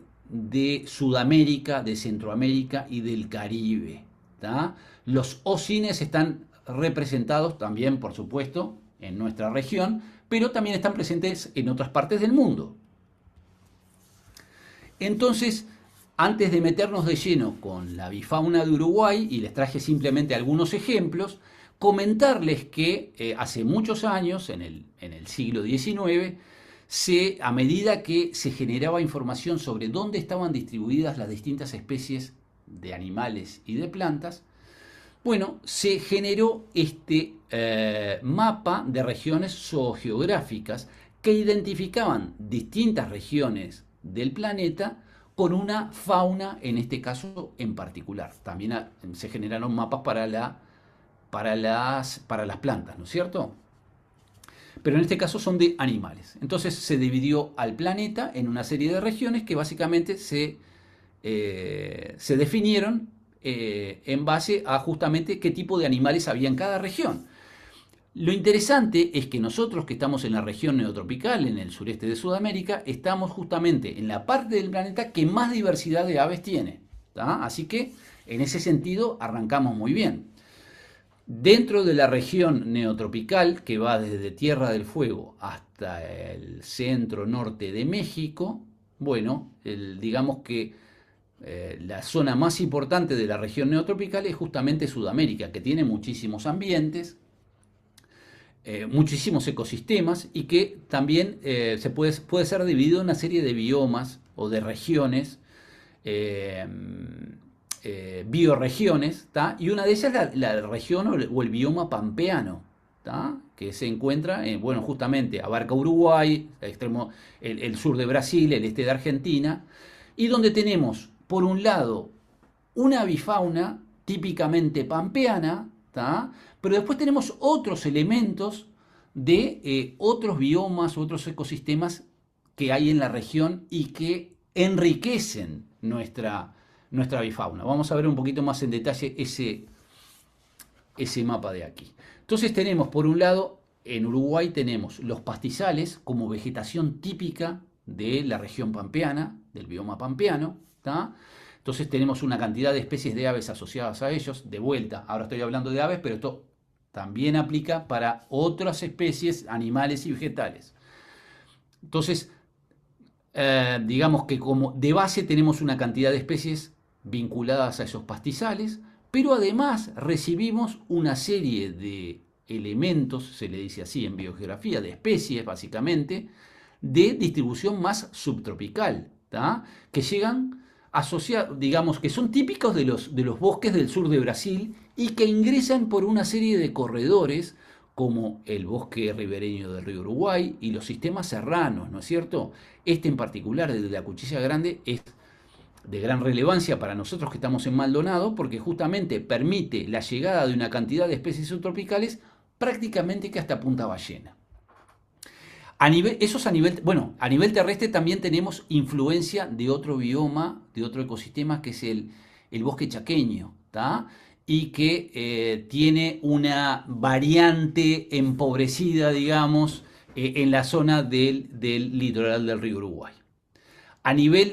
Speaker 4: Sudamérica, de Centroamérica y del Caribe. ¿Tá? Los ocines están representados también, por supuesto, en nuestra región, pero también están presentes en otras partes del mundo. Entonces, antes de meternos de lleno con la avifauna de Uruguay, y les traje simplemente algunos ejemplos, comentarles que hace muchos años, en el siglo XIX, a medida que se generaba información sobre dónde estaban distribuidas las distintas especies de animales y de plantas, bueno, se generó este mapa de regiones zoogeográficas que identificaban distintas regiones del planeta con una fauna, en este caso en particular. También se generaron mapas para las plantas, ¿no es cierto? Pero en este caso son de animales. Entonces se dividió al planeta en una serie de regiones que básicamente se definieron en base a justamente qué tipo de animales había en cada región. Lo interesante es que nosotros, que estamos en la región neotropical, en el sureste de Sudamérica, estamos justamente en la parte del planeta que más diversidad de aves tiene. ¿Tá? Así que en ese sentido arrancamos muy bien. Dentro de la región neotropical, que va desde Tierra del Fuego hasta el centro norte de México, bueno, digamos que la zona más importante de la región neotropical es justamente Sudamérica, que tiene muchísimos ambientes, muchísimos ecosistemas, y que también puede ser dividido en una serie de biomas o de regiones, bioregiones, ¿tá? Y una de ellas es la región o el bioma pampeano, ¿tá? Que se encuentra, bueno, justamente abarca Uruguay, el sur de Brasil, el este de Argentina, y donde tenemos, por un lado, una avifauna típicamente pampeana, ¿tá? Pero después tenemos otros elementos de otros biomas, otros ecosistemas que hay en la región y que enriquecen nuestra bifauna. Vamos a ver un poquito más en detalle ese mapa de aquí. Entonces tenemos, por un lado, en Uruguay tenemos los pastizales como vegetación típica de la región pampeana, del bioma pampeano, ¿tá? Entonces tenemos una cantidad de especies de aves asociadas a ellos. De vuelta, ahora estoy hablando de aves, pero esto también aplica para otras especies, animales y vegetales. Entonces, digamos que como de base tenemos una cantidad de especies vinculadas a esos pastizales, pero además recibimos una serie de elementos, se le dice así en biogeografía, de especies básicamente, de distribución más subtropical, ¿tá? Que llegan asociados, digamos, que son típicos de los bosques del sur de Brasil y que ingresan por una serie de corredores como el bosque ribereño del río Uruguay y los sistemas serranos, ¿no es cierto? Este en particular, el de la Cuchilla Grande, es de gran relevancia para nosotros que estamos en Maldonado, porque justamente permite la llegada de una cantidad de especies subtropicales prácticamente que hasta Punta Ballena. A nivel terrestre también tenemos influencia de otro bioma, de otro ecosistema, que es el bosque chaqueño, ¿tá? Y que tiene una variante empobrecida, digamos, en la zona del litoral del río Uruguay.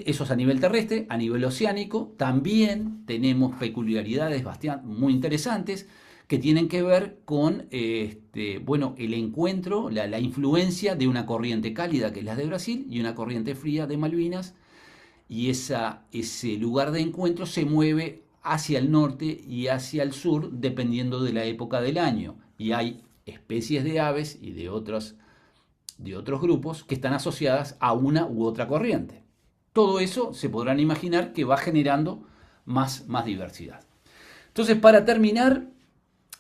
Speaker 4: Eso es a nivel terrestre. A nivel oceánico también tenemos peculiaridades muy interesantes que tienen que ver con el encuentro, la influencia de una corriente cálida que es la de Brasil y una corriente fría de Malvinas, y ese lugar de encuentro se mueve hacia el norte y hacia el sur dependiendo de la época del año, y hay especies de aves y de otros grupos que están asociadas a una u otra corriente. Todo eso se podrán imaginar que va generando más diversidad. Entonces, para terminar,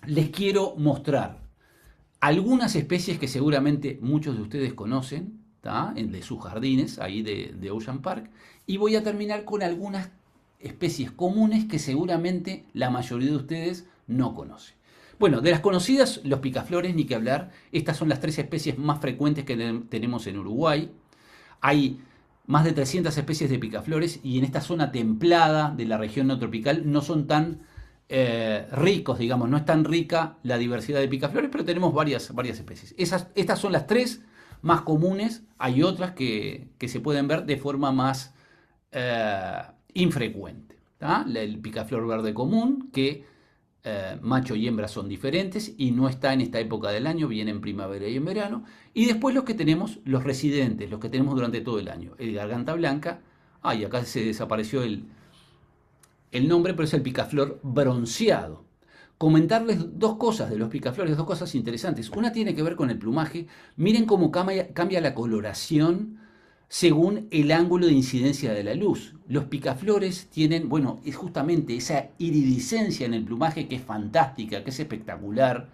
Speaker 4: les quiero mostrar algunas especies que seguramente muchos de ustedes conocen, ¿tá? De sus jardines, ahí de Ocean Park, y voy a terminar con algunas especies comunes que seguramente la mayoría de ustedes no conocen. Bueno, de las conocidas, los picaflores, ni que hablar. Estas son las 3 especies más frecuentes que tenemos en Uruguay. Hay más de 300 especies de picaflores y en esta zona templada de la región no tropical no son tan ricos, digamos, no es tan rica la diversidad de picaflores, pero tenemos varias especies. Estas son las 3 más comunes. Hay otras que se pueden ver de forma más infrecuente, ¿tá? El picaflor verde común, que macho y hembra son diferentes y no está en esta época del año, viene en primavera y en verano. Y después los que tenemos, los residentes, los que tenemos durante todo el año. El garganta blanca, y acá se desapareció el nombre, pero es el picaflor bronceado. Comentarles 2 cosas de los picaflores, 2 cosas interesantes. Una tiene que ver con el plumaje. Miren cómo cambia la coloración según el ángulo de incidencia de la luz. Los picaflores tienen, es justamente esa iridiscencia en el plumaje que es fantástica, que es espectacular,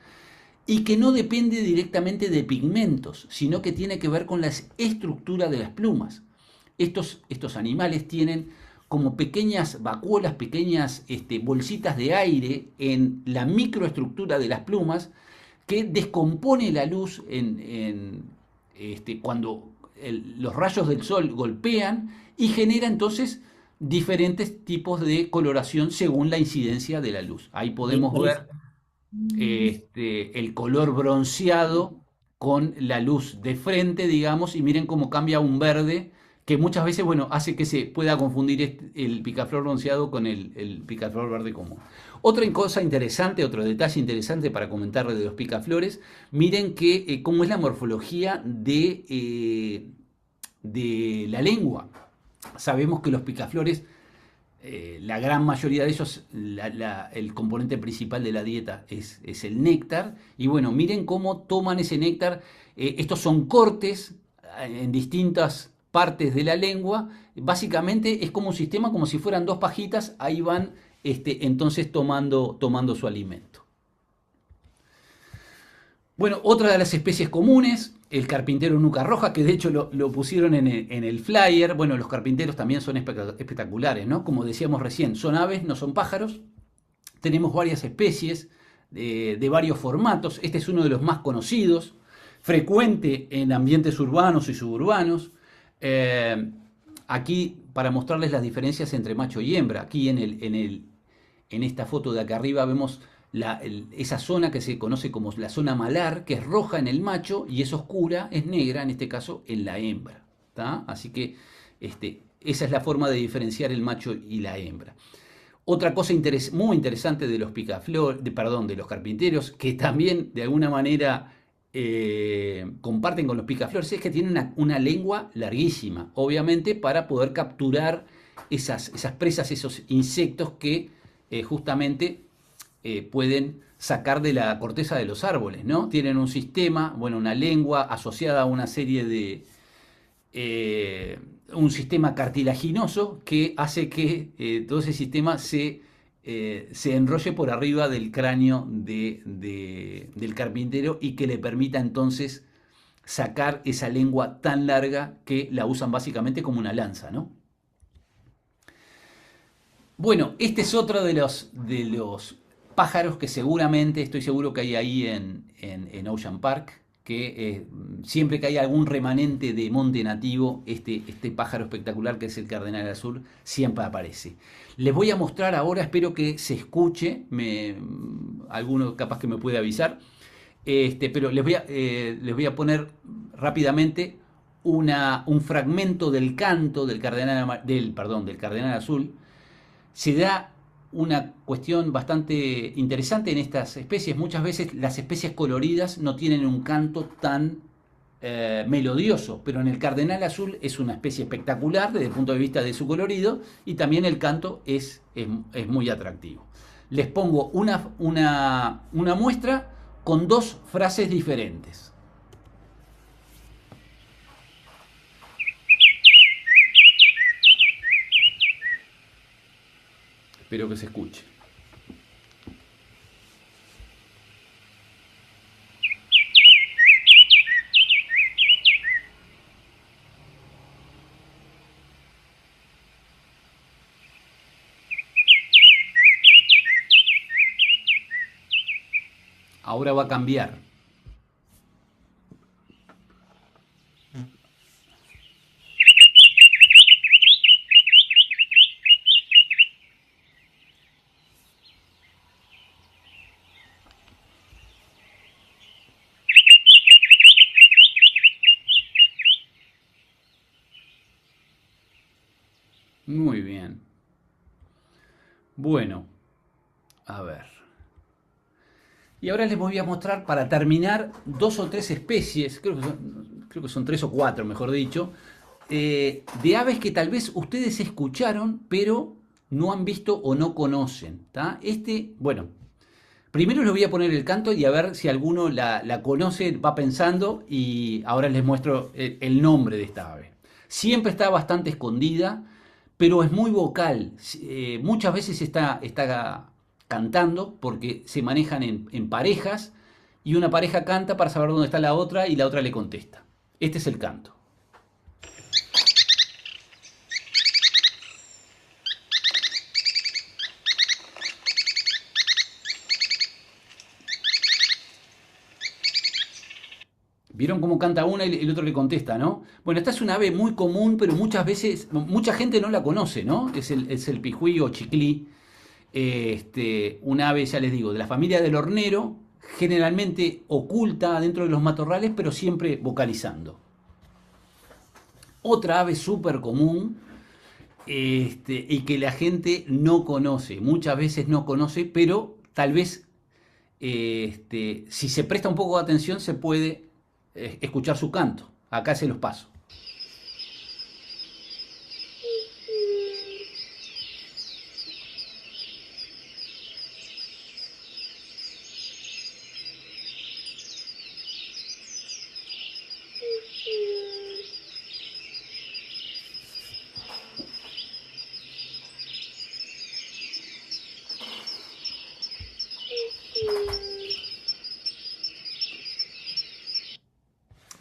Speaker 4: y que no depende directamente de pigmentos, sino que tiene que ver con la estructura de las plumas. Estos animales tienen como pequeñas vacuolas, pequeñas bolsitas de aire en la microestructura de las plumas que descompone la luz cuando los rayos del sol golpean y genera entonces diferentes tipos de coloración según la incidencia de la luz. Ahí podemos ver el color bronceado con la luz de frente, digamos, y miren cómo cambia un verde que muchas veces, hace que se pueda confundir el picaflor bronceado con el picaflor verde común. Otra cosa interesante, otro detalle interesante para comentarles de los picaflores, miren cómo es la morfología de la lengua. Sabemos que los picaflores, la gran mayoría de ellos, el componente principal de la dieta es el néctar, y miren cómo toman ese néctar. Estos son cortes en distintas partes de la lengua. Básicamente es como un sistema, como si fueran 2 pajitas, ahí van entonces tomando su alimento. Otra de las especies comunes, el carpintero nuca roja, que de hecho lo pusieron en el flyer. Los carpinteros también son espectaculares, ¿no? Como decíamos recién, son aves, no son pájaros. Tenemos varias especies de varios formatos. Este es uno de los más conocidos, frecuente en ambientes urbanos y suburbanos. Aquí, para mostrarles las diferencias entre macho y hembra, aquí en esta foto de acá arriba vemos esa zona que se conoce como la zona malar, que es roja en el macho y es oscura, es negra en este caso en la hembra. ¿Tá? Así que esa es la forma de diferenciar el macho y la hembra. Otra cosa muy interesante de los de los carpinteros, que también de alguna manera comparten con los picaflores, es que tienen una lengua larguísima, obviamente para poder capturar esas presas, esos insectos que justamente pueden sacar de la corteza de los árboles, ¿no? Tienen un sistema, bueno, una lengua asociada a una serie de un sistema cartilaginoso que hace que todo ese sistema se enrolle por arriba del cráneo del carpintero y que le permita entonces sacar esa lengua tan larga que la usan básicamente como una lanza, ¿no? Bueno, este es otro de los pájaros que seguramente, estoy seguro que hay ahí en Ocean Park, que siempre que hay algún remanente de monte nativo, este pájaro espectacular que es el cardenal azul siempre aparece. Les voy a mostrar ahora, espero que se escuche, alguno capaz que me puede avisar, pero les voy a poner rápidamente un fragmento del canto del cardenal azul. Se da una cuestión bastante interesante en estas especies. Muchas veces las especies coloridas no tienen un canto tan melodioso, pero en el cardenal azul es una especie espectacular desde el punto de vista de su colorido y también el canto es muy atractivo. Les pongo una muestra con dos frases diferentes. Espero que se escuche. Ahora va a cambiar. Muy bien. Bueno, a ver. Y ahora les voy a mostrar, para terminar, dos o tres especies, creo que son tres o cuatro, mejor dicho, de aves que tal vez ustedes escucharon, pero no han visto o no conocen. ¿Tá? Bueno, primero les voy a poner el canto y a ver si alguno la conoce, va pensando, y ahora les muestro el nombre de esta ave. Siempre está bastante escondida, pero es muy vocal. Muchas veces está cantando porque se manejan en parejas y una pareja canta para saber dónde está la otra y la otra le contesta. Este es el canto. ¿Vieron cómo canta una y el otro le contesta, no? Bueno, esta es una ave muy común, pero muchas veces, mucha gente no la conoce, ¿no? Es el pijuí o chiclí. Un ave, ya les digo, de la familia del hornero, generalmente oculta dentro de los matorrales, pero siempre vocalizando. Otra ave súper común y que la gente no conoce, muchas veces no conoce, pero tal vez si se presta un poco de atención se puede escuchar su canto. Acá se los paso.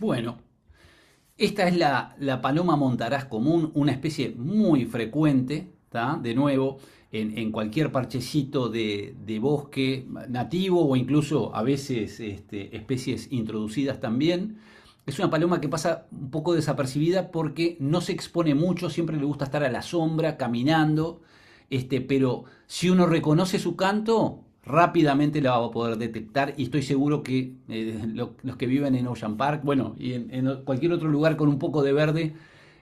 Speaker 4: Bueno, esta es la paloma montaraz común, una especie muy frecuente, ¿tá? De nuevo, en cualquier parchecito de bosque nativo o incluso a veces especies introducidas también. Es una paloma que pasa un poco desapercibida porque no se expone mucho, siempre le gusta estar a la sombra, caminando, pero si uno reconoce su canto, rápidamente la va a poder detectar y estoy seguro que los que viven en Ocean Park, bueno, y en cualquier otro lugar con un poco de verde,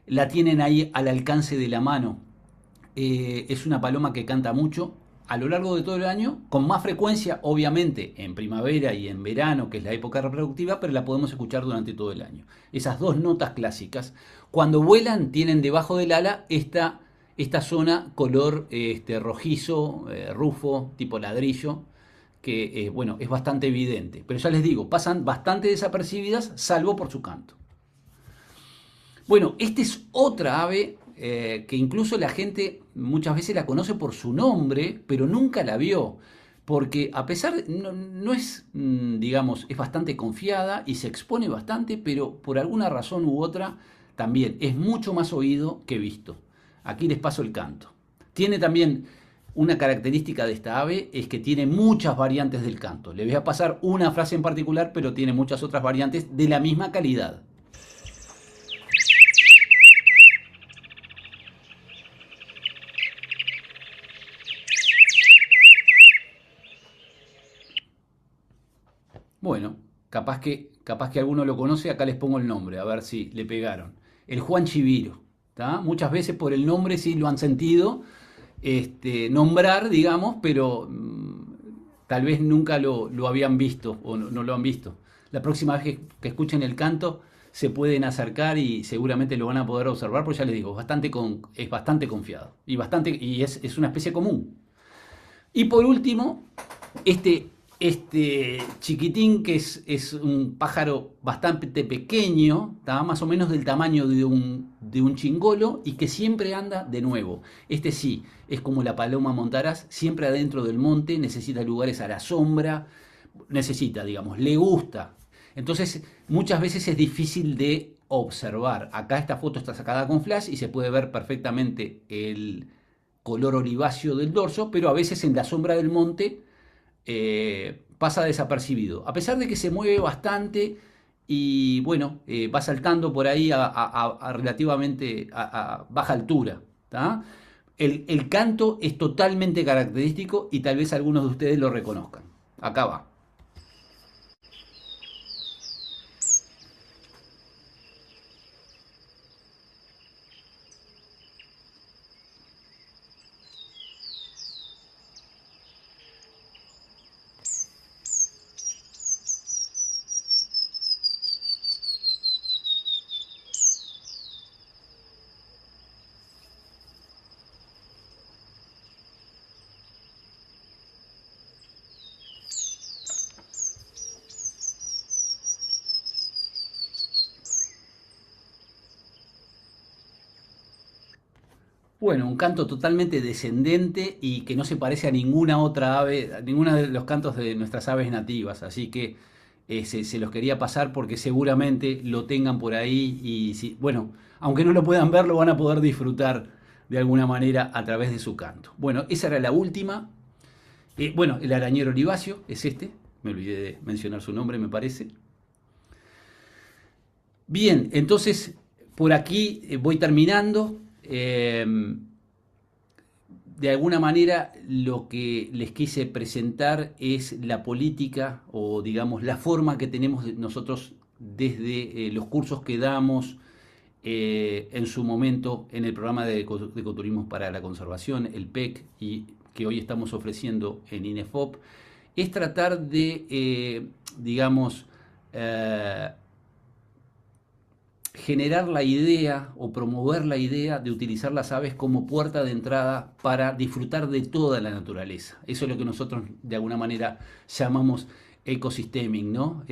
Speaker 4: la tienen ahí al alcance de la mano. Es una paloma que canta mucho a lo largo de todo el año, con más frecuencia, obviamente, en primavera y en verano, que es la época reproductiva, pero la podemos escuchar durante todo el año. Esas dos notas clásicas. Cuando vuelan, tienen debajo del ala esta zona color rojizo, rufo, tipo ladrillo, que bueno, es bastante evidente. Pero ya les digo, pasan bastante desapercibidas, salvo por su canto. Bueno, esta es otra ave que incluso la gente muchas veces la conoce por su nombre, pero nunca la vio. Porque a pesar, no es, digamos, es bastante confiada y se expone bastante, pero por alguna razón u otra también es mucho más oído que visto. Aquí les paso el canto. Tiene también una característica de esta ave, es que tiene muchas variantes del canto. Les voy a pasar una frase en particular, pero tiene muchas otras variantes de la misma calidad. Bueno, capaz que alguno lo conoce, acá les pongo el nombre, a ver si le pegaron. El Juan Chiviro, ¿tá? Muchas veces por el nombre sí lo han sentido nombrar, digamos, pero tal vez nunca lo habían visto o no lo han visto. La próxima vez que escuchen el canto se pueden acercar y seguramente lo van a poder observar, porque ya les digo, es bastante confiado y es una especie común. Y por último, este chiquitín que es un pájaro bastante pequeño, ¿tá? Más o menos del tamaño de un chingolo y que siempre anda de nuevo. Este sí, es como la paloma montaraz, siempre adentro del monte, necesita lugares a la sombra, digamos, le gusta. Entonces, muchas veces es difícil de observar. Acá esta foto está sacada con flash y se puede ver perfectamente el color oliváceo del dorso, pero a veces en la sombra del monte pasa desapercibido, a pesar de que se mueve bastante y bueno, va saltando por ahí a relativamente a baja altura, ¿tá? El canto es totalmente característico y tal vez algunos de ustedes lo reconozcan. Acá va. Bueno, un canto totalmente descendente y que no se parece a ninguna otra ave, a ninguno de los cantos de nuestras aves nativas. Así que se los quería pasar porque seguramente lo tengan por ahí y bueno, aunque no lo puedan ver, lo van a poder disfrutar de alguna manera a través de su canto. Bueno, esa era la última. Bueno, el arañero oliváceo es me olvidé de mencionar su nombre, me parece. Bien, entonces por aquí voy terminando. De alguna manera lo que les quise presentar es la política o digamos la forma que tenemos nosotros desde los cursos que damos en su momento en el programa de ecoturismo para la conservación, el PEC, y que hoy estamos ofreciendo en INEFOP, es tratar de, digamos, generar la idea o promover la idea de utilizar las aves como puerta de entrada para disfrutar de toda la naturaleza. Eso es lo que nosotros de alguna manera llamamos ecosystemic, ¿no?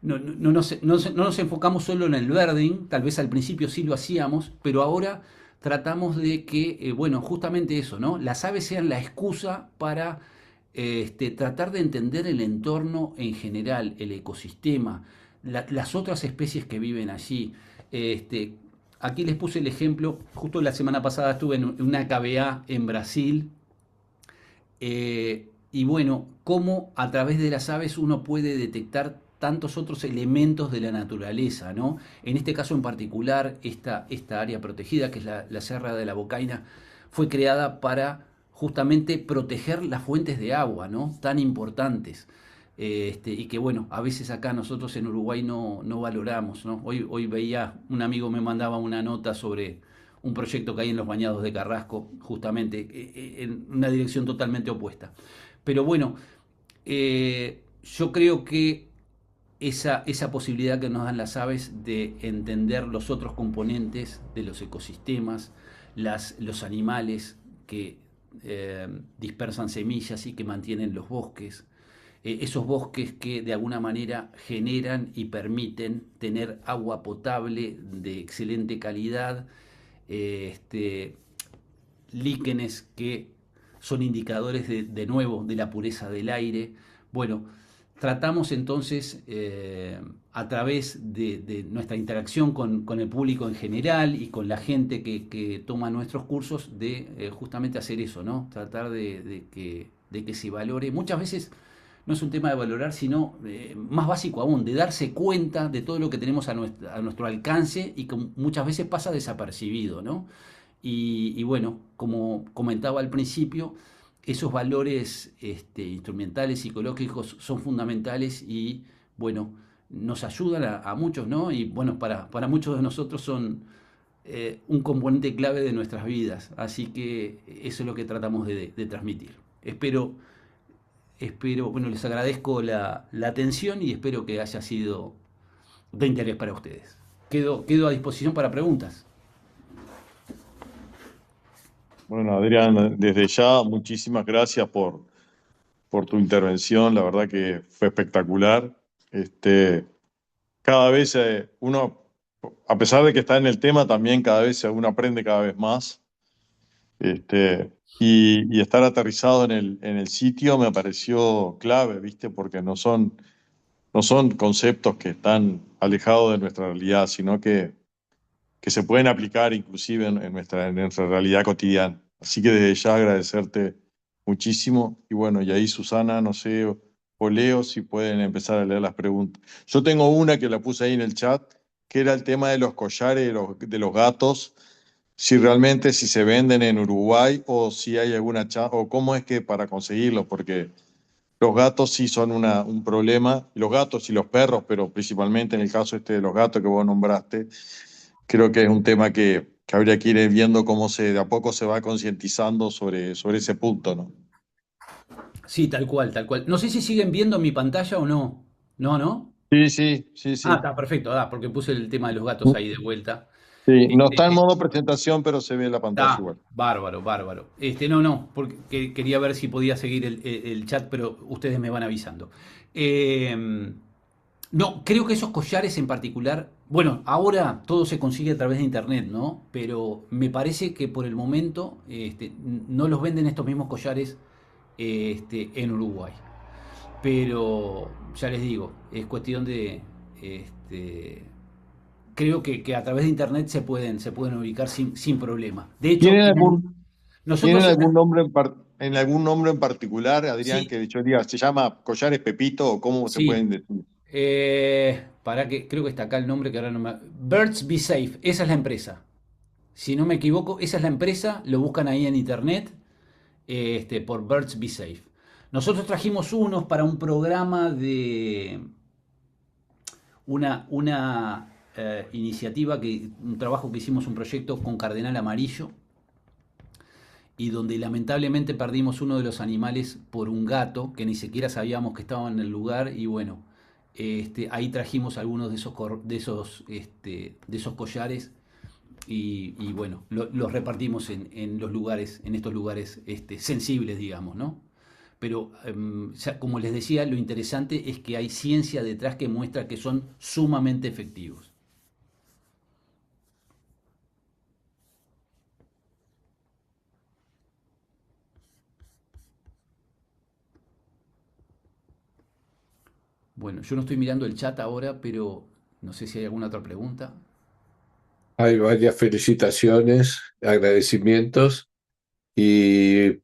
Speaker 4: No nos enfocamos solo en el birding, tal vez al principio sí lo hacíamos, pero ahora tratamos de que, bueno, justamente eso, ¿no? Las aves sean la excusa para tratar de entender el entorno en general, el ecosistema, las otras especies que viven allí, aquí les puse el ejemplo, justo la semana pasada estuve en una KBA en Brasil, y bueno, cómo a través de las aves uno puede detectar tantos otros elementos de la naturaleza, ¿no? En este caso en particular, esta área protegida, que es la Serra de la Bocaina, fue creada para justamente proteger las fuentes de agua, ¿no? Tan importantes. Y que bueno, a veces acá nosotros en Uruguay no valoramos, ¿no? Hoy veía, un amigo me mandaba una nota sobre un proyecto que hay en los bañados de Carrasco, justamente, en una dirección totalmente opuesta. Pero bueno, yo creo que esa posibilidad que nos dan las aves de entender los otros componentes de los ecosistemas, los animales que dispersan semillas y que mantienen los bosques, esos bosques que de alguna manera generan y permiten tener agua potable de excelente calidad, este, líquenes que son indicadores de nuevo de la pureza del aire. Bueno, tratamos entonces a través de nuestra interacción con el público en general y con la gente que toma nuestros cursos de justamente hacer eso, ¿no? Tratar de que se valore. Muchas veces no es un tema de valorar, sino más básico aún, de darse cuenta de todo lo que tenemos a nuestro alcance y que muchas veces pasa desapercibido, ¿no? Y bueno, como comentaba al principio, esos valores instrumentales, psicológicos, son fundamentales y bueno, nos ayudan a muchos, ¿no? Y bueno, para muchos de nosotros son un componente clave de nuestras vidas. Así que eso es lo que tratamos de transmitir. Bueno, les agradezco la atención y espero que haya sido de interés para ustedes. Quedo a disposición para preguntas.
Speaker 3: Bueno, Adrián, desde ya, muchísimas gracias por tu intervención. La verdad que fue espectacular. Cada vez uno, a pesar de que está en el tema, también cada vez uno aprende cada vez más. Y estar aterrizado en el sitio me pareció clave, ¿viste? Porque no son conceptos que están alejados de nuestra realidad, sino que se pueden aplicar inclusive en nuestra realidad cotidiana. Así que desde ya agradecerte muchísimo. Y bueno, y ahí Susana, no sé, o Leo, si pueden empezar a leer las preguntas. Yo tengo una que la puse ahí en el chat, que era el tema de los collares de los gatos, si se venden en Uruguay o si hay o cómo es que para conseguirlos, porque los gatos sí son un problema, los gatos y los perros, pero principalmente en el caso de los gatos que vos nombraste, creo que es un tema que habría que ir viendo cómo de a poco se va concientizando sobre ese punto, ¿no?
Speaker 4: Sí, tal cual, tal cual. No sé si siguen viendo mi pantalla o no. No, ¿no?
Speaker 3: Sí, sí, sí,
Speaker 4: Ah,
Speaker 3: sí.
Speaker 4: está perfecto, porque puse el tema de los gatos ahí de vuelta.
Speaker 3: Sí, no está en
Speaker 4: Este,
Speaker 3: modo presentación, pero se ve en la pantalla
Speaker 4: Está
Speaker 3: igual.
Speaker 4: bárbaro, bárbaro. No, porque quería ver si podía seguir el chat, pero ustedes me van avisando. Eh, no, creo que esos collares en particular, bueno, ahora todo se consigue a través de internet, ¿no? Pero me parece que por el momento no los venden estos mismos collares en Uruguay. Pero ya les digo, es cuestión de, este, creo que a través de internet se pueden ubicar sin problema. De hecho,
Speaker 3: ¿Tienen algún, tienen
Speaker 4: nosotros,
Speaker 3: algún nombre en particular, Adrián,
Speaker 4: sí,
Speaker 3: que yo diga, se llama collares Pepito o cómo se
Speaker 4: sí,
Speaker 3: pueden decir?
Speaker 4: para que, creo que está acá el nombre que ahora no me... Birds Be Safe, esa es la empresa. Si no me equivoco, esa es la empresa, lo buscan ahí en internet, por Birds Be Safe. Nosotros trajimos unos para un programa de una iniciativa, un trabajo que hicimos, un proyecto con Cardenal Amarillo, y donde lamentablemente perdimos uno de los animales por un gato, que ni siquiera sabíamos que estaba en el lugar, y bueno, ahí trajimos algunos de esos collares y bueno, los repartimos en los lugares, en estos lugares sensibles, digamos, ¿no? Pero como les decía, lo interesante es que hay ciencia detrás que muestra que son sumamente efectivos. Bueno, yo no estoy mirando el chat ahora, pero no sé si hay alguna otra pregunta.
Speaker 2: Hay varias felicitaciones, agradecimientos y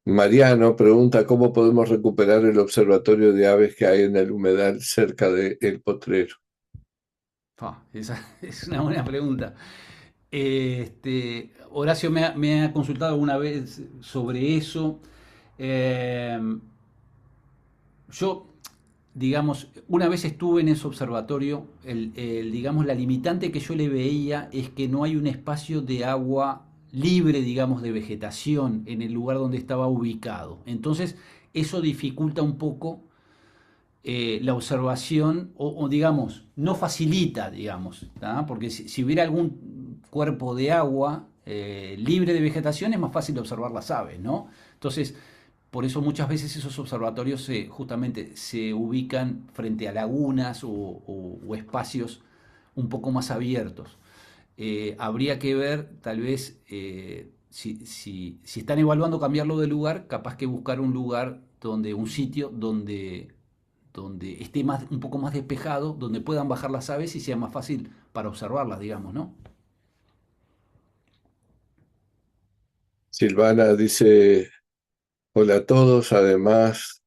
Speaker 2: Mariano pregunta cómo podemos recuperar el observatorio de aves que hay en el humedal cerca de El Potrero.
Speaker 4: Esa es una buena pregunta. Horacio me ha consultado alguna vez sobre eso. Eh, yo, digamos, una vez estuve en ese observatorio, digamos, la limitante que yo le veía es que no hay un espacio de agua libre, digamos, de vegetación en el lugar donde estaba ubicado. Entonces, eso dificulta un poco la observación o, digamos, no facilita, digamos, ¿tá? Porque si hubiera algún cuerpo de agua libre de vegetación es más fácil observar las aves, ¿no? Entonces, por eso muchas veces esos observatorios justamente se ubican frente a lagunas o espacios un poco más abiertos. Habría que ver, tal vez, si están evaluando cambiarlo de lugar, capaz que buscar un lugar un sitio donde esté un poco más despejado, donde puedan bajar las aves y sea más fácil para observarlas, digamos, ¿no?
Speaker 2: Silvana dice, hola a todos, además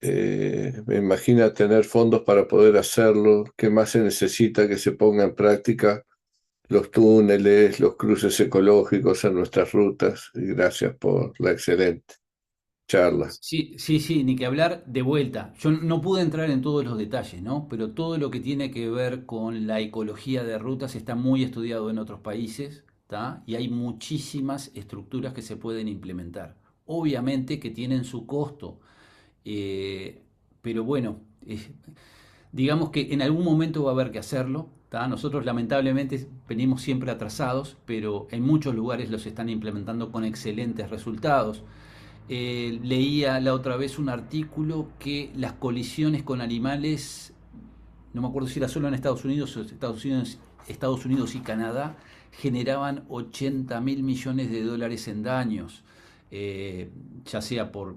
Speaker 2: me imagina tener fondos para poder hacerlo. ¿Qué más se necesita que se ponga en práctica los túneles, los cruces ecológicos en nuestras rutas? Y gracias por la excelente charla.
Speaker 4: Sí, sí, sí, ni que hablar de vuelta. Yo no pude entrar en todos los detalles, ¿no? Pero todo lo que tiene que ver con la ecología de rutas está muy estudiado en otros países, ¿tá? Y hay muchísimas estructuras que se pueden implementar. Obviamente que tienen su costo, eh, pero bueno, digamos que en algún momento va a haber que hacerlo, ¿tá? Nosotros lamentablemente venimos siempre atrasados, pero en muchos lugares los están implementando con excelentes resultados. Leía la otra vez un artículo que las colisiones con animales, no me acuerdo si era solo en Estados Unidos o Estados Unidos y Canadá, generaban 80.000 millones de dólares en daños, ya sea por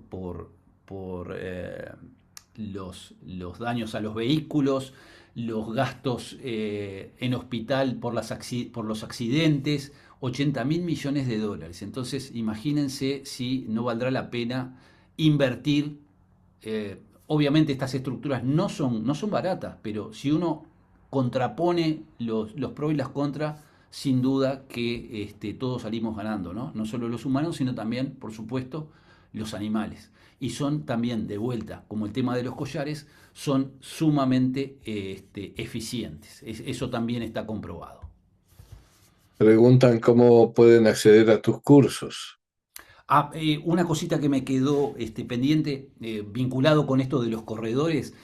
Speaker 4: los daños a los vehículos, los gastos en hospital por los accidentes, 80.000 millones de dólares. Entonces, imagínense si no valdrá la pena invertir. Obviamente estas estructuras no son baratas, pero si uno contrapone los pros y las contras, sin duda que todos salimos ganando, ¿no? No solo los humanos, sino también, por supuesto, los animales. Y son también, de vuelta, como el tema de los collares, son sumamente eficientes. Eso también está comprobado.
Speaker 2: Preguntan cómo pueden acceder a tus cursos.
Speaker 4: Una cosita que me quedó pendiente, vinculado con esto de los corredores,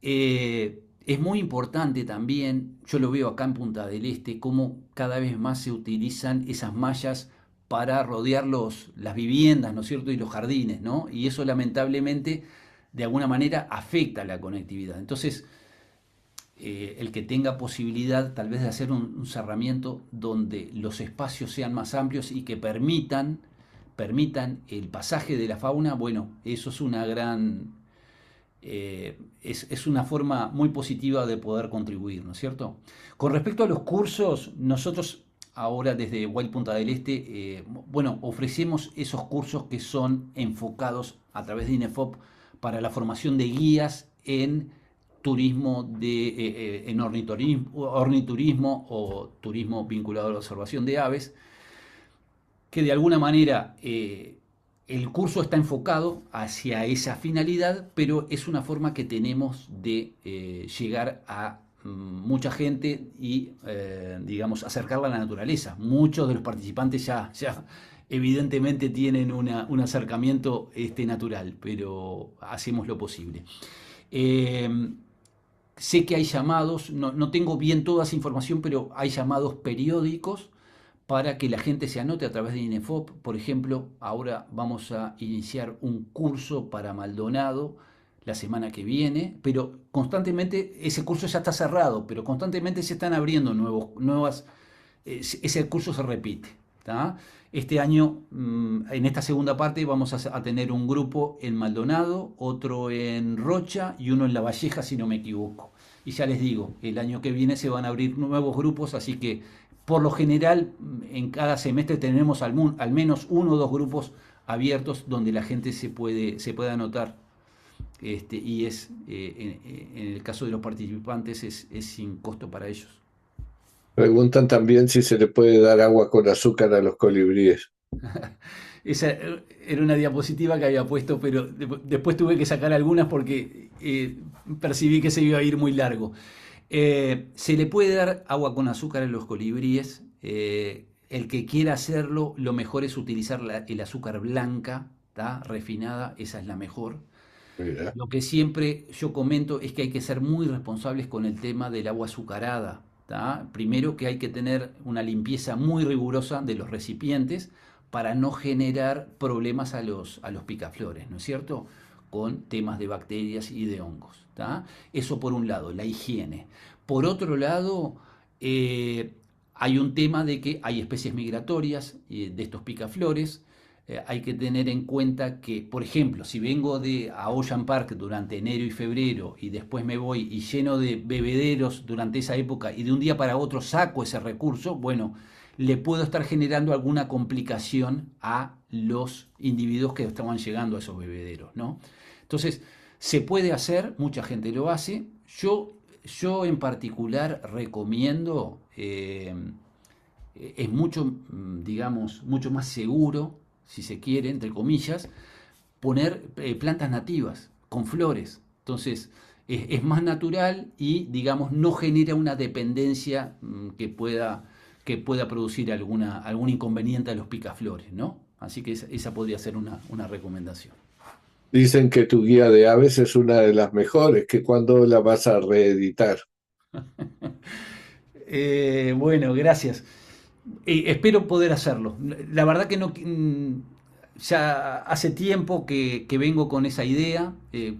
Speaker 4: es muy importante también, yo lo veo acá en Punta del Este, cómo cada vez más se utilizan esas mallas para rodear las viviendas, ¿no es cierto? Y los jardines, ¿no? Y eso lamentablemente de alguna manera afecta la conectividad. Entonces, el que tenga posibilidad tal vez de hacer un cerramiento donde los espacios sean más amplios y que permitan el pasaje de la fauna, bueno, eso es una es una forma muy positiva de poder contribuir, ¿no es cierto? Con respecto a los cursos, nosotros ahora desde Wild Punta del Este, bueno, ofrecemos esos cursos que son enfocados a través de INEFOP para la formación de guías en en orniturismo o turismo vinculado a la observación de aves, que de alguna manera el curso está enfocado hacia esa finalidad, pero es una forma que tenemos de llegar a mucha gente y, digamos, acercarla a la naturaleza. Muchos de los participantes ya evidentemente tienen un acercamiento natural, pero hacemos lo posible. Sé que hay llamados, no tengo bien toda esa información, pero hay llamados periódicos para que la gente se anote a través de INEFOP. Por ejemplo, ahora vamos a iniciar un curso para Maldonado la semana que viene, pero constantemente, ese curso ya está cerrado, pero constantemente se están abriendo ese curso se repite, ¿tá? Este año, en esta segunda parte, vamos a tener un grupo en Maldonado, otro en Rocha y uno en La Valleja, si no me equivoco. y ya les digo, el año que viene se van a abrir nuevos grupos, así que por lo general en cada semestre tenemos al menos uno o dos grupos abiertos donde la gente se puede anotar. Y en el caso de los participantes es sin costo para ellos.
Speaker 2: Preguntan también si se le puede dar agua con azúcar a los colibríes.
Speaker 4: Esa era una diapositiva que había puesto, pero después tuve que sacar algunas porque percibí que se iba a ir muy largo. Se le puede dar agua con azúcar a los colibríes. El que quiera hacerlo, lo mejor es utilizar el azúcar blanca, ¿tá? Refinada, esa es la mejor.
Speaker 2: Mira,
Speaker 4: Lo que siempre yo comento es que hay que ser muy responsables con el tema del agua azucarada, ¿tá? Primero que hay que tener una limpieza muy rigurosa de los recipientes para no generar problemas a los picaflores, ¿no es cierto? Con temas de bacterias y de hongos, ¿tá? Eso por un lado, la higiene. Por otro lado, hay un tema de que hay especies migratorias de estos picaflores. Hay que tener en cuenta que, por ejemplo, si vengo a Ocean Park durante enero y febrero y después me voy y lleno de bebederos durante esa época y de un día para otro saco ese recurso, bueno, le puedo estar generando alguna complicación a los individuos que estaban llegando a esos bebederos, ¿no? Entonces, se puede hacer, mucha gente lo hace. Yo en particular recomiendo, es mucho, digamos, mucho más seguro, si se quiere, entre comillas, poner plantas nativas con flores. Entonces, es más natural y, digamos, no genera una dependencia que pueda producir algún inconveniente a los picaflores, ¿no? Así que esa podría ser una recomendación.
Speaker 2: dicen que tu guía de aves es una de las mejores, que cuando la vas a reeditar.
Speaker 4: Bueno, gracias. Espero poder hacerlo. La verdad que no, ya hace tiempo que vengo con esa idea.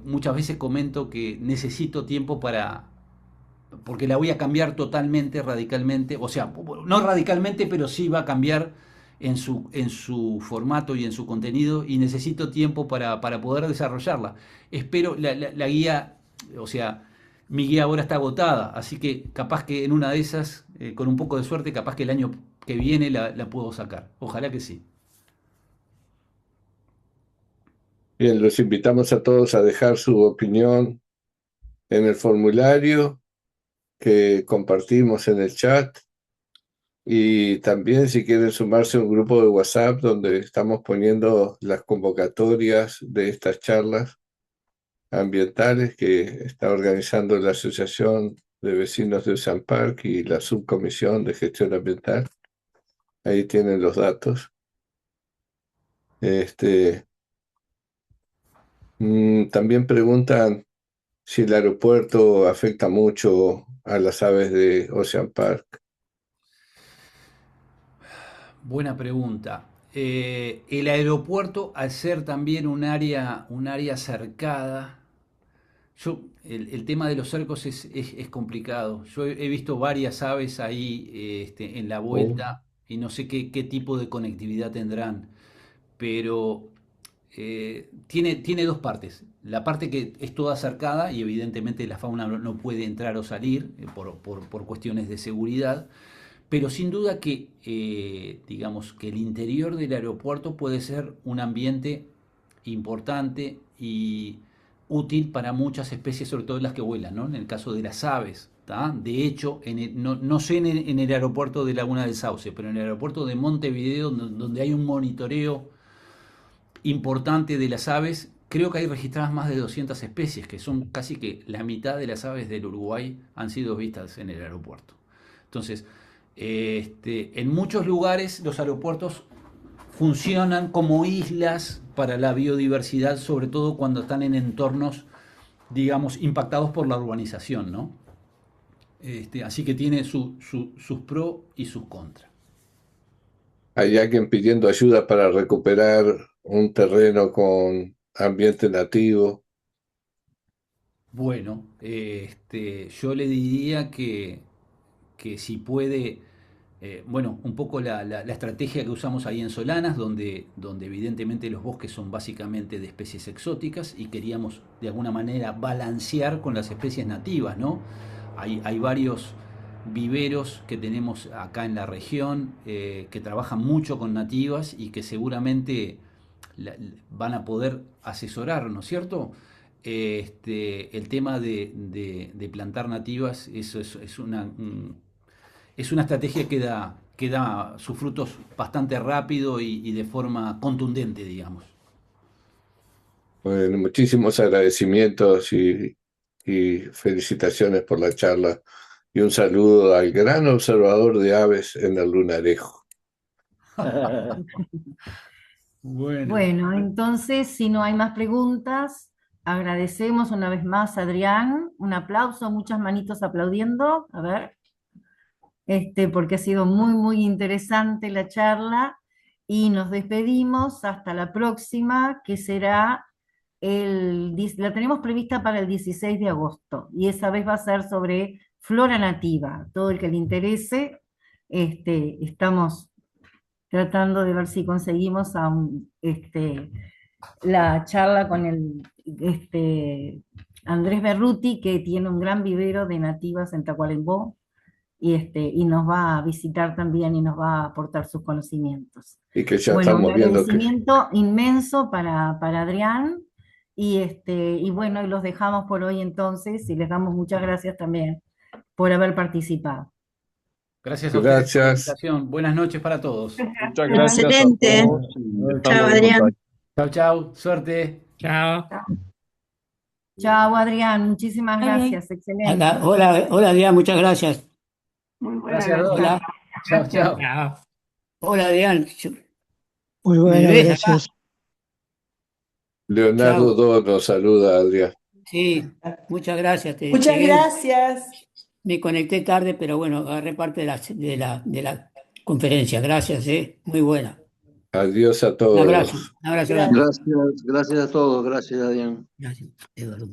Speaker 4: Muchas veces comento que necesito tiempo porque la voy a cambiar totalmente, radicalmente. O sea, no radicalmente, pero sí va a cambiar en su formato y en su contenido y necesito tiempo para poder desarrollarla. Espero la guía, o sea, mi guía ahora está agotada, así que capaz que en una de esas, con un poco de suerte, capaz que el año que viene la puedo sacar. Ojalá que sí.
Speaker 2: Bien, los invitamos a todos a dejar su opinión en el formulario que compartimos en el chat y también si quieren sumarse a un grupo de WhatsApp donde estamos poniendo las convocatorias de estas charlas ambientales que está organizando la Asociación de Vecinos de Ocean Park y la Subcomisión de Gestión Ambiental. Ahí tienen los datos. También preguntan si el aeropuerto afecta mucho a las aves de Ocean Park.
Speaker 4: Buena pregunta. El aeropuerto, al ser también un área cercada, el tema de los cercos es complicado. Yo he visto varias aves ahí en la
Speaker 2: Oh,
Speaker 4: vuelta y no sé qué tipo de conectividad tendrán, pero tiene dos partes. La parte que es toda cercada y evidentemente la fauna no puede entrar o salir por cuestiones de seguridad, pero sin duda que, digamos, que el interior del aeropuerto puede ser un ambiente importante y útil para muchas especies, sobre todo las que vuelan, ¿no? En el caso de las aves, ¿tá? De hecho, no sé en el aeropuerto de Laguna del Sauce, pero en el aeropuerto de Montevideo, donde hay un monitoreo importante de las aves, creo que hay registradas más de 200 especies, que son casi que la mitad de las aves del Uruguay han sido vistas en el aeropuerto. Entonces, en muchos lugares los aeropuertos funcionan como islas para la biodiversidad, sobre todo cuando están en entornos, digamos, impactados por la urbanización, ¿no? Así que tiene sus pros y sus contras.
Speaker 2: hay alguien pidiendo ayuda para recuperar un terreno con ambiente nativo.
Speaker 4: Bueno, yo le diría que si puede, bueno, un poco la estrategia que usamos ahí en Solanas, donde evidentemente los bosques son básicamente de especies exóticas y queríamos de alguna manera balancear con las especies nativas, ¿no? hay varios viveros que tenemos acá en la región que trabajan mucho con nativas y que seguramente van a poder asesorar, ¿no es cierto? El tema de plantar nativas, eso es una estrategia que da sus frutos bastante rápido y de forma contundente, digamos.
Speaker 2: Bueno, muchísimos agradecimientos y felicitaciones por la charla. Y un saludo al gran observador de aves en el lunarejo.
Speaker 4: Bueno,
Speaker 1: Bueno, entonces, si no hay más preguntas, agradecemos una vez más a Adrián. Un aplauso, muchas manitos aplaudiendo. A ver, porque ha sido muy, muy interesante la charla. Y nos despedimos hasta la próxima, que será la tenemos prevista para el 16 de agosto. Y esa vez va a ser sobre flora nativa. Todo el que le interese, estamos tratando de ver si conseguimos la charla con el Andrés Berruti, que tiene un gran vivero de nativas en Tacuarembó, y nos va a visitar también y nos va a aportar sus conocimientos.
Speaker 2: Y que ya
Speaker 1: Bueno, un
Speaker 2: estamos viendo que
Speaker 1: agradecimiento inmenso para Adrián, y bueno, y los dejamos por hoy entonces, y les damos muchas gracias también por haber participado.
Speaker 4: gracias a ustedes por la
Speaker 2: gracias.
Speaker 4: invitación. Buenas noches para todos.
Speaker 3: Muchas gracias a
Speaker 5: Excelente.
Speaker 3: todos y
Speaker 5: Chao,
Speaker 3: estamos en
Speaker 5: Adrián.
Speaker 3: contacto.
Speaker 4: Chau, chau, suerte.
Speaker 6: Chao.
Speaker 1: Chao, Adrián, muchísimas
Speaker 5: Ay, ay.
Speaker 1: gracias, excelente.
Speaker 6: Hola, hola, Adrián, muchas gracias.
Speaker 5: Muy buena
Speaker 4: Gracias a
Speaker 5: la
Speaker 4: todos.
Speaker 6: Hola,
Speaker 4: Chao, chao.
Speaker 6: chao. Hola, Adrián.
Speaker 7: Muy
Speaker 6: ¿Me
Speaker 7: bueno,
Speaker 6: ves acá?
Speaker 7: gracias.
Speaker 2: Leonardo
Speaker 6: Chao.
Speaker 2: Do nos saluda, Adrián.
Speaker 6: Sí, muchas gracias.
Speaker 5: Muchas gracias.
Speaker 6: Me conecté tarde, pero bueno, agarré parte de la conferencia. Gracias, muy buena.
Speaker 2: Adiós a
Speaker 6: Un abrazo
Speaker 2: todos.
Speaker 6: grande.
Speaker 7: Gracias a todos, gracias, Adrián.
Speaker 6: Gracias, Eduardo.